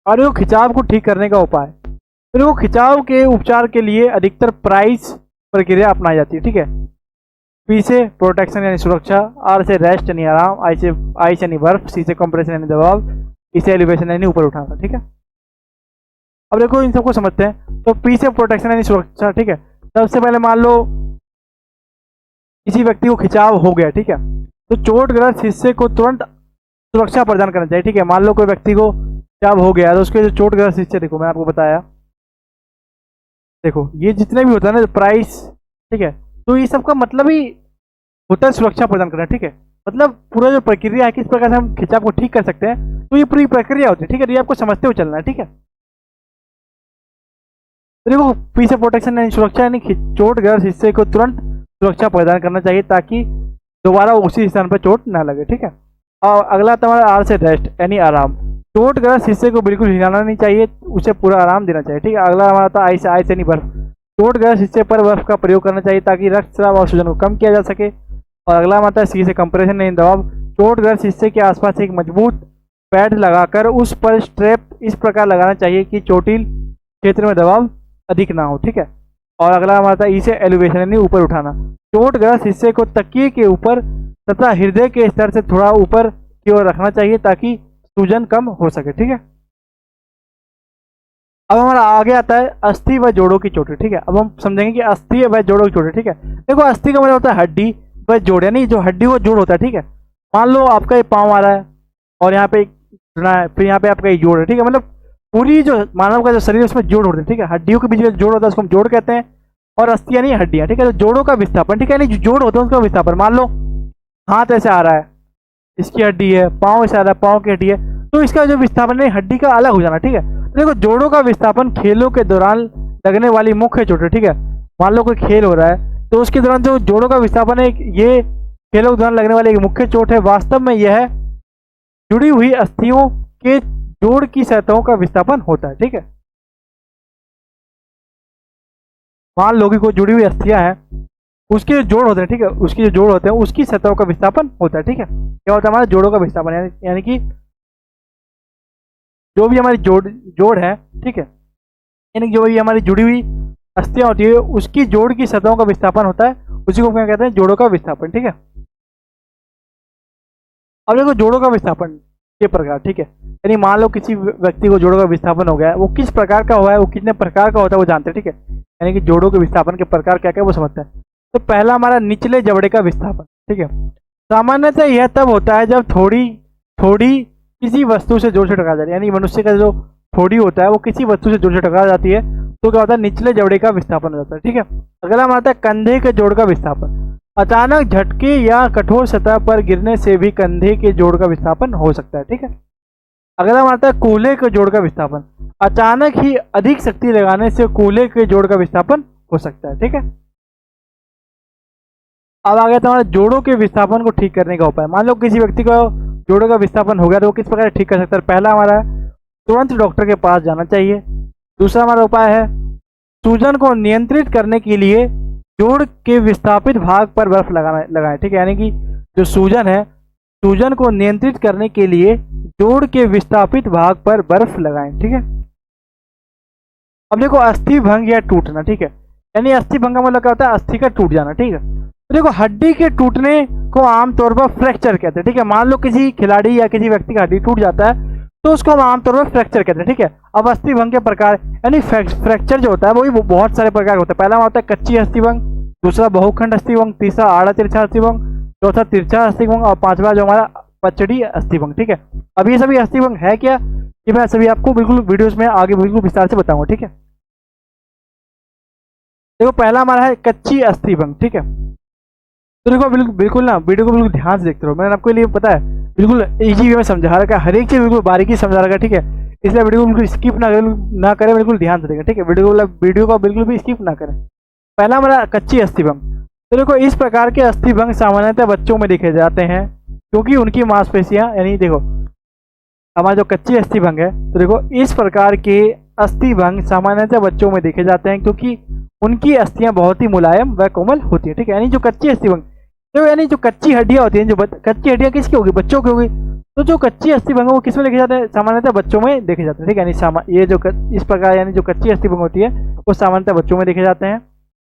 और वो खिंचाव को ठीक करने का उपाय, फिर वो खिंचाव के उपचार के लिए अधिकतर प्राइस प्रक्रिया अपनाई जाती है। ठीक है, पी से प्रोटेक्शन यानी सुरक्षा, आर से रेस्ट यानी आराम, आई से यानी बर्फ, सी से कंप्रेशन यानी दबाव, ई से एलिवेशन यानी ऊपर उठाना। ठीक है, अब देखो इन सबको समझते हैं। तो पी से प्रोटेक्शन यानी सुरक्षा। ठीक है, सबसे पहले मान लो किसी व्यक्ति को खिंचाव हो गया, ठीक है, तो चोटग्रस्त हिस्से को तुरंत सुरक्षा प्रदान करना चाहिए। ठीक है, मान लो कोई व्यक्ति को खिंचाव हो गया तो उसके जो चोटग्रस्त हिस्से, देखो मैं आपको बताया, देखो ये जितने भी होता है ना प्राइस, ठीक है, तो ये सबका मतलब ही होता है सुरक्षा प्रदान करना। ठीक है, मतलब पूरा जो प्रक्रिया है किस प्रकार से हम खिंचाव को ठीक कर सकते हैं, तो ये पूरी प्रक्रिया होती है। ठीक है, तो ये आपको समझते हुए चलना है। ठीक है, तो देखो पी से प्रोटेक्शन यानी सुरक्षा, यानी चोटग्रस्त हिस्से को तुरंत सुरक्षा प्रदान करना चाहिए ताकि दोबारा उसी स्थान पर चोट ना लगे। ठीक है, और अगला तुम्हारा आर से रेस्ट यानी आराम। चोटग्रस्त हिस्से को बिल्कुल हिलाना नहीं चाहिए, उसे पूरा आराम देना चाहिए। ठीक है, अगला हमारा था आई से यानी बर्फ। चोटग्रस्त हिस्से पर बर्फ का प्रयोग करना चाहिए ताकि रक्तस्राव और सूजन को कम किया जा सके। और अगला हमारा सी से कंप्रेशन यानी दबाव। चोटग्रस्त हिस्से के आसपास एक मजबूत पैड लगाकर उस पर स्ट्रेप इस प्रकार लगाना चाहिए कि चोटिल क्षेत्र में दबाव अधिक ना हो। ठीक है, और अगला हमारा था ई से एलिवेशन यानी ऊपर उठाना। चोटग्रस्त हिस्से को तकिए के ऊपर तथा हृदय के स्तर से थोड़ा ऊपर की ओर रखना चाहिए ताकि सूजन कम हो सके। ठीक है, अब हमारा आगे आता है अस्थि व जोड़ों की चोटें। ठीक है, अब हम समझेंगे कि अस्थि व जोड़ों की चोटें। ठीक है, देखो अस्थि का मतलब होता है हड्डी व जोड़, यानी जो हड्डी वो जोड़ होता है। ठीक है, मान लो आपका ये पाँव आ रहा है और यहाँ पे जुड़ा है, फिर यहाँ पे आपका ये जोड़ है। ठीक है, मतलब पूरी जो मानव का जो शरीर है उसमें जोड़ होते हैं। ठीक है, हड्डियों के बीच में जोड़ होता है उसको हम जोड़ कहते हैं, और अस्थि यानी हड्डियाँ। ठीक है, तो जोड़ों का विस्थापन। ठीक है, यानी जो जोड़ होते हैं उसका विस्थापन। मान लो हाथ ऐसे आ रहा है, इसकी हड्डी है, पाँव ऐसे आ रहा है, पाँव की हड्डी है, तो इसका जो विस्थापन है हड्डी का अलग हो जाना। ठीक है, तो देखो जोड़ों का विस्थापन खेलों के दौरान लगने वाली मुख्य चोटें। ठीक है, मान लो कोई खेल हो रहा है तो उसके दौरान जो जोड़ों का विस्थापन है, ये खेलों के दौरान लगने वाली एक मुख्य चोट है। वास्तव में यह जुड़ी हुई अस्थियों के जोड़ की सतहों का विस्थापन होता है। ठीक है, मान लो कि कोई जुड़ी हुई अस्थियां हैं, उसके जो जोड़ होते हैं, ठीक है, उसके जो जोड़ होते हैं उसकी सतहों का विस्थापन होता है। ठीक है, क्या होता है हमारा जोड़ों का विस्थापन, यानी कि जो भी हमारी जोड़ है, ठीक है, यानी जो भी हमारी जुड़ी हुई अस्थियां होती है उसकी जोड़ की सतहों का विस्थापन होता है, उसी को क्या कहते हैं, जोड़ों का विस्थापन। ठीक है, अब देखो जोड़ों का विस्थापन के प्रकार। ठीक है, यानी मान लो किसी व्यक्ति को जोड़ों का विस्थापन हो गया है, वो किस प्रकार का हुआ है, वो कितने प्रकार का होता है वो जानते हैं। ठीक है, यानी कि जोड़ों के विस्थापन के प्रकार क्या क्या वो समझते हैं। तो पहला हमारा निचले जबड़े का विस्थापन। ठीक है, सामान्यतः यह तब होता है जब थोड़ी थोड़ी किसी वस्तु से जोर से टकरा जाती है, यानी मनुष्य का जो थोड़ी होता है वो किसी वस्तु से जोर से टकरा जाती है तो क्या होता है, निचले जबड़े का विस्थापन हो जाता है। ठीक है, अगला हमारा आता है कंधे के जोड़ का विस्थापन। अचानक झटके या कठोर सतह पर गिरने से भी कंधे के जोड़ का विस्थापन हो सकता है। ठीक है, अगला हमारा आता है कूल्हे के जोड़ का विस्थापन। अचानक ही अधिक शक्ति लगाने से कूल्हे के जोड़ का विस्थापन हो सकता है। ठीक है, अब आ गया तुम्हारा जोड़ों के विस्थापन को ठीक करने का उपाय। मान लो किसी व्यक्ति को जोड़ों का विस्थापन हो गया तो वो किस प्रकार ठीक कर सकता है। पहला हमारा तुरंत डॉक्टर के पास जाना चाहिए। दूसरा हमारा उपाय है सूजन को नियंत्रित करने के लिए जोड़ के विस्थापित भाग पर बर्फ लगाएं। ठीक है, यानी कि जो सूजन है, सूजन को नियंत्रित करने के लिए जोड़ के विस्थापित भाग पर बर्फ लगाएं। ठीक है, अब देखो अस्थि भंग या टूटना। ठीक है, यानी अस्थि भंग का मतलब क्या होता है, अस्थि का टूट जाना। ठीक है, तो देखो हड्डी के टूटने को आमतौर पर फ्रैक्चर कहते हैं। ठीक है, मान लो किसी खिलाड़ी या किसी व्यक्ति का हड्डी टूट जाता है तो उसको हम आमतौर पर फ्रैक्चर कहते हैं। ठीक है, अब अस्थि भंग के प्रकार, यानी फ्रैक्चर जो होता है वो बहुत सारे प्रकार का होता है। पहला होता है कच्ची अस्थि भंग, दूसरा बहुखंड अस्थि भंग, तीसरा आड़ा तिरछा अस्थि भंग, चौथा तिरछा अस्थि भंग और पांचवा जो हमारा पचड़ी अस्थि भंग। ठीक है, अब ये सभी अस्थि भंग है क्या, ये मैं सभी आपको बिल्कुल वीडियोस में आगे बिल्कुल विस्तार से बताऊंगा। ठीक है। देखो पहला हमारा है कच्ची अस्थि भंग, ठीक है। तो देखो बिल्कुल बिल्कुल ना वीडियो को बिल्कुल ध्यान से देखते रहो, मैंने आपको लिए पता है बिल्कुल इजी वे में समझा रखा है, हर एक चीज बिल्कुल बारीकी से समझा रखा है, ठीक है। इसलिए वीडियो को बिल्कुल स्किप ना करें, बिल्कुल ध्यान से देखें, ठीक है। वीडियो को बिल्कुल भी स्किप ना करें। पहला हमारा कच्ची अस्थि भंग। तो देखो इस प्रकार के अस्थि भंग सामान्यतः बच्चों में देखे जाते हैं, क्योंकि उनकी मांसपेशियां, यानी देखो हमारा जो कच्ची अस्थि भंग है, तो देखो इस प्रकार के अस्थि भंग सामान्यतः बच्चों में देखे जाते हैं, क्योंकि उनकी अस्थियां बहुत ही मुलायम व कोमल होती है, ठीक है। यानी जो कच्ची अस्थि भंग, तो यानी जो कच्ची हड्डियां होती हैं, जो कच्ची हड्डियां किसकी होगी, बच्चों की होगी। तो जो कच्ची अस्थि भंग है वो किसमें देखे जाते हैं, सामान्यतः बच्चों में देखे जाते हैं, ठीक है। यानी ये जो इस प्रकार यानी जो कच्ची अस्थि भंग होती है वो सामान्यतः बच्चों में देखे जाते हैं,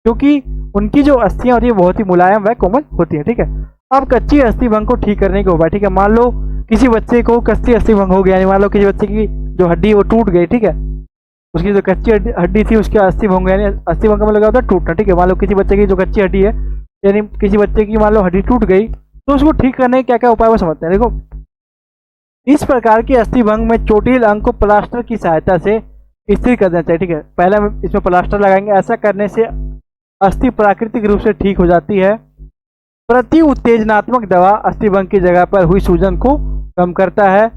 क्योंकि उनकी जो अस्थियां होती है बहुत ही मुलायम व कोमल होती है, ठीक है। अब कच्ची अस्थि भंग को ठीक करने के उपाय, ठीक है। मान लो किसी बच्चे को कच्ची अस्थि भंग हो गया, यानी मान लो किसी बच्चे की जो हड्डी वो टूट गई, ठीक है। उसकी जो कच्ची हड्डी थी उसकी अस्थि भंग, यानी अस्थि भंग का मतलब क्या होता है, टूटना, ठीक है। मान लो किसी बच्चे की जो कच्ची हड्डी है, यानी किसी बच्चे की मान लो हड्डी टूट गई, तो उसको ठीक करने के क्या क्या उपाय वो समझते हैं। देखो इस प्रकार की अस्थि भंग में चोटिल अंग को प्लास्टर की सहायता से स्थिर कर देना चाहिए, ठीक है। पहले हम इसमें प्लास्टर लगाएंगे। ऐसा करने से अस्थि प्राकृतिक रूप से ठीक हो जाती है। प्रति उत्तेजनात्मक दवा अस्थि भंग की जगह पर हुई सूजन को कम करता है।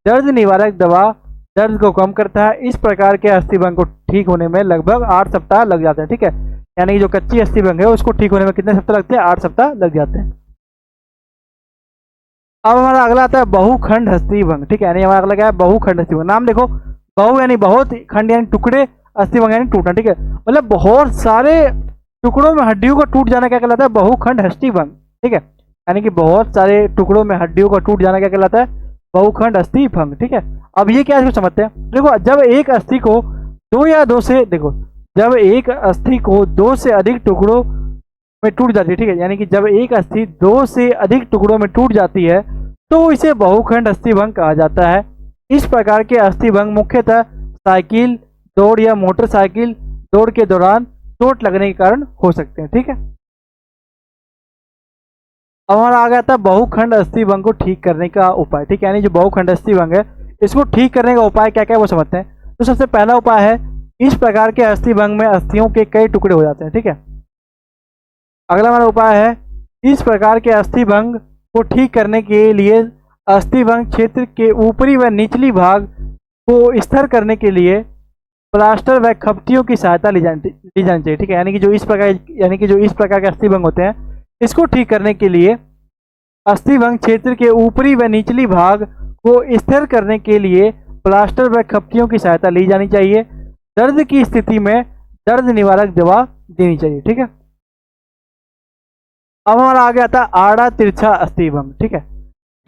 दर्द निवारक दवा दर्द को कम करता है। इस प्रकार के अस्थि भंग को ठीक होने में लगभग 8 सप्ताह लग जाते हैं, ठीक है। यानी जो कच्ची अस्थि भंग है उसको ठीक होने में कितने सप्ताह लगते हैं, 8 सप्ताह लग जाते हैं। अब हमारा अगला आता है बहुखंड अस्थि भंग, ठीक है। यानी हमारा अगला क्या है, बहुखंड अस्थि भंग। नाम देखो, बहु यानी बहुत, खंड यानी टुकड़े, अस्थि भंग यानी टूटना, ठीक है। मतलब बहुत सारे टुकड़ों में हड्डियों का टूट जाना क्या कहलाता है, बहुखंड अस्थि भंग, ठीक है। यानी कि बहुत सारे टुकड़ों में हड्डियों का टूट जाना क्या कहलाता है, बहुखंड अस्थि भंग, ठीक है। अब ये क्या इसको समझते हैं। देखो जब एक अस्थि को जब एक अस्थि को 2 से अधिक टुकड़ों में टूट जाती है, ठीक है। यानी कि जब एक अस्थि 2 से अधिक टुकड़ों में टूट जाती है तो इसे बहुखंड अस्थि भंग कहा जाता है। इस प्रकार के अस्थि भंग मुख्यतः साइकिल दौड़ या मोटरसाइकिल दौड़ के दौरान चोट लगने के कारण हो सकते हैं, ठीक है। अब हमारा आ गया था बहुखंड अस्थि भंग को ठीक करने का उपाय, ठीक है। यानी जो बहुखंड अस्थि भंग है इसको ठीक करने का उपाय क्या क्या है वो समझते हैं। तो सबसे पहला उपाय है, इस प्रकार के अस्थि भंग में अस्थियों के कई टुकड़े हो जाते हैं, ठीक है। अगला हमारा उपाय है, इस प्रकार के अस्थि भंग को ठीक करने के लिए अस्थि भंग क्षेत्र के ऊपरी व निचली भाग को स्थिर करने के लिए प्लास्टर व खपटियों की सहायता ली जानी चाहिए, ठीक है। यानी कि जो इस प्रकार के अस्थि भंग होते हैं इसको ठीक करने के लिए अस्थि भंग क्षेत्र के ऊपरी व निचली भाग को स्थिर करने के लिए प्लास्टर व खपटियों की सहायता ली जानी चाहिए। दर्द की स्थिति में दर्द निवारक दवा देनी चाहिए, ठीक है। अब हमारा आ गया था आड़ा तिरछा अस्थि भंग, ठीक है।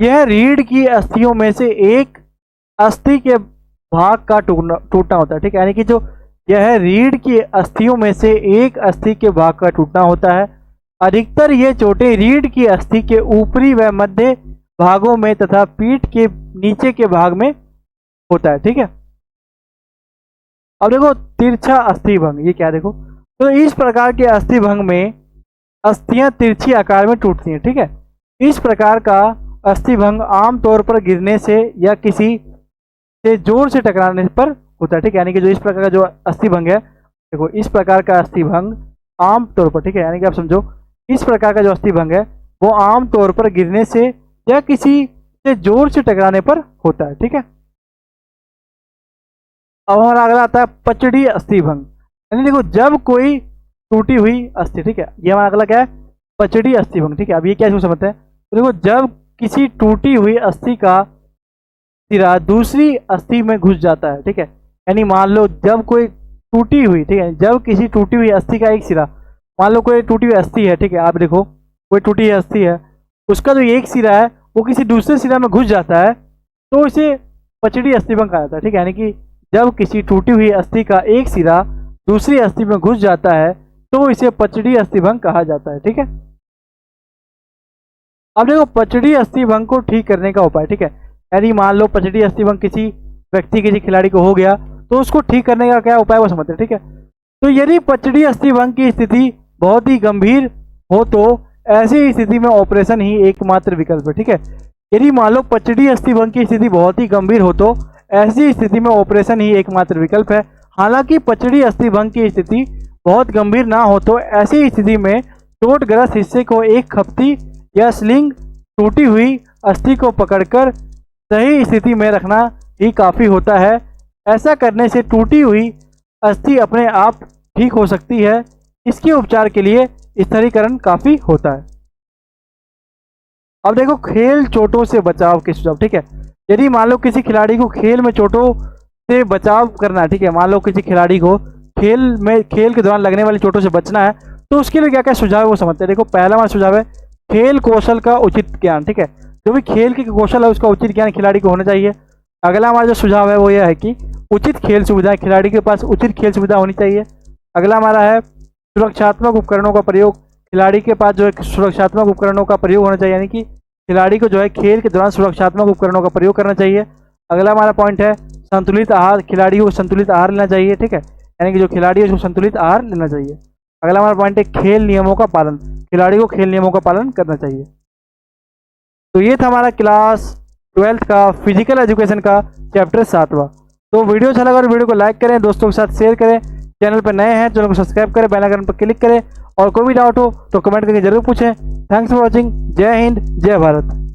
यह रीढ़ की अस्थियों में से एक अस्थि के भाग का टूटना होता है, ठीक है। यानी कि जो यह रीढ़ की अस्थियों में से एक अस्थि के भाग का टूटना होता है। अधिकतर ये चोटें रीढ़ की अस्थि के ऊपरी व मध्य भागों में तथा पीठ के नीचे के भाग में होता है, ठीक है। अब देखो तिरछा अस्थि भंग, ये क्या देखो, तो इस प्रकार के अस्थि भंग में अस्थियां तिरछी आकार में टूटती हैं, ठीक है। इस प्रकार का अस्थि भंग आमतौर पर गिरने से या किसी से जोर से टकराने पर होता है, ठीक है। यानी कि जो इस प्रकार का जो अस्थि भंग है, देखो इस प्रकार का अस्थि भंग आमतौर पर, ठीक है, यानी कि आप समझो इस प्रकार का जो अस्थि भंग है वो आमतौर पर गिरने से या किसी से जोर से टकराने पर होता है, ठीक है। अब हमारा अगला आता है पचड़ी अस्थि भंग। यानी देखो जब कोई टूटी हुई अस्थि, ठीक है, ये हमारा अगला क्या है, पचड़ी अस्थि भंग, ठीक है। अब ये क्या इसको समझते हैं। तो देखो जब किसी टूटी हुई अस्थि का सिरा दूसरी अस्थि में घुस जाता है, ठीक है। यानी मान लो जब कोई टूटी हुई, ठीक है, जब किसी टूटी हुई अस्थि का एक सिरा, मान लो कोई टूटी हुई अस्थि है, ठीक है, आप देखो कोई टूटी हुई अस्थि है, उसका जो एक सिरा है वो किसी दूसरे सिरा में घुस जाता है तो इसे पचड़ी अस्थि भंग कहा जाता है, ठीक है। यानी कि जब किसी टूटी हुई अस्थि का एक सिरा दूसरी अस्थि में घुस जाता है तो इसे पचड़ी अस्थि भंग कहा जाता है, ठीक है। अब देखो पचड़ी अस्थि भंग को ठीक करने का उपाय, ठीक है। यदि मान लो पचड़ी अस्थि भंग किसी व्यक्ति किसी खिलाड़ी को हो गया तो उसको ठीक करने का क्या उपाय वो समझते हैं, ठीक है। तो यदि पचड़ी अस्थि भंग की स्थिति बहुत ही गंभीर हो तो ऐसी स्थिति में ऑपरेशन ही एकमात्र विकल्प है, ठीक है। यदि मान लो पचड़ी अस्थि भंग की स्थिति बहुत ही गंभीर हो तो ऐसी स्थिति में ऑपरेशन ही एकमात्र विकल्प है। हालांकि पचड़ी अस्थि भंग की स्थिति बहुत गंभीर ना हो तो ऐसी स्थिति में चोटग्रस्त हिस्से को एक खपती या स्लिंग टूटी हुई अस्थि को पकड़कर सही स्थिति में रखना ही काफ़ी होता है। ऐसा करने से टूटी हुई अस्थि अपने आप ठीक हो सकती है। इसके उपचार के लिए स्थिरीकरण काफ़ी होता है। अब देखो खेल चोटों से बचाव के सुझाव, ठीक है। यदि मान लो किसी खिलाड़ी को खेल में चोटों से बचाव करना है, ठीक है, मान लो किसी खिलाड़ी को खेल के दौरान लगने वाली चोटों से बचना है, तो उसके लिए क्या क्या सुझाव है वो समझते हैं। देखो पहला हमारा सुझाव है खेल कौशल का उचित ज्ञान, ठीक है। जो भी खेल के कौशल है उसका उचित ज्ञान खिलाड़ी को होना चाहिए। अगला हमारा जो सुझाव है वो यह है कि उचित खेल सुविधा, खिलाड़ी के पास उचित खेल सुविधा होनी चाहिए। अगला हमारा है सुरक्षात्मक उपकरणों का प्रयोग, खिलाड़ी के पास जो है सुरक्षात्मक उपकरणों का प्रयोग होना चाहिए, यानी कि खिलाड़ी को जो है खेल के दौरान सुरक्षात्मक उपकरणों का प्रयोग करना चाहिए। अगला हमारा पॉइंट है संतुलित आहार, खिलाड़ी को संतुलित आहार लेना चाहिए, ठीक है, यानी कि जो खिलाड़ी है उसको संतुलित आहार लेना चाहिए। अगला हमारा पॉइंट है खेल नियमों का पालन, खिलाड़ी को खेल नियमों का पालन करना चाहिए। तो ये था हमारा क्लास 12th का फिजिकल एजुकेशन का चैप्टर 7वां। तो वीडियो अच्छा लगा और वीडियो को लाइक करें, दोस्तों के साथ शेयर करें। चैनल पर नए हैं चैनल को सब्सक्राइब करें, बेल आइकन पर क्लिक करें और कोई भी डाउट हो तो कमेंट करके जरूर पूछें। Thanks for watching. जय हिंद, जय भारत।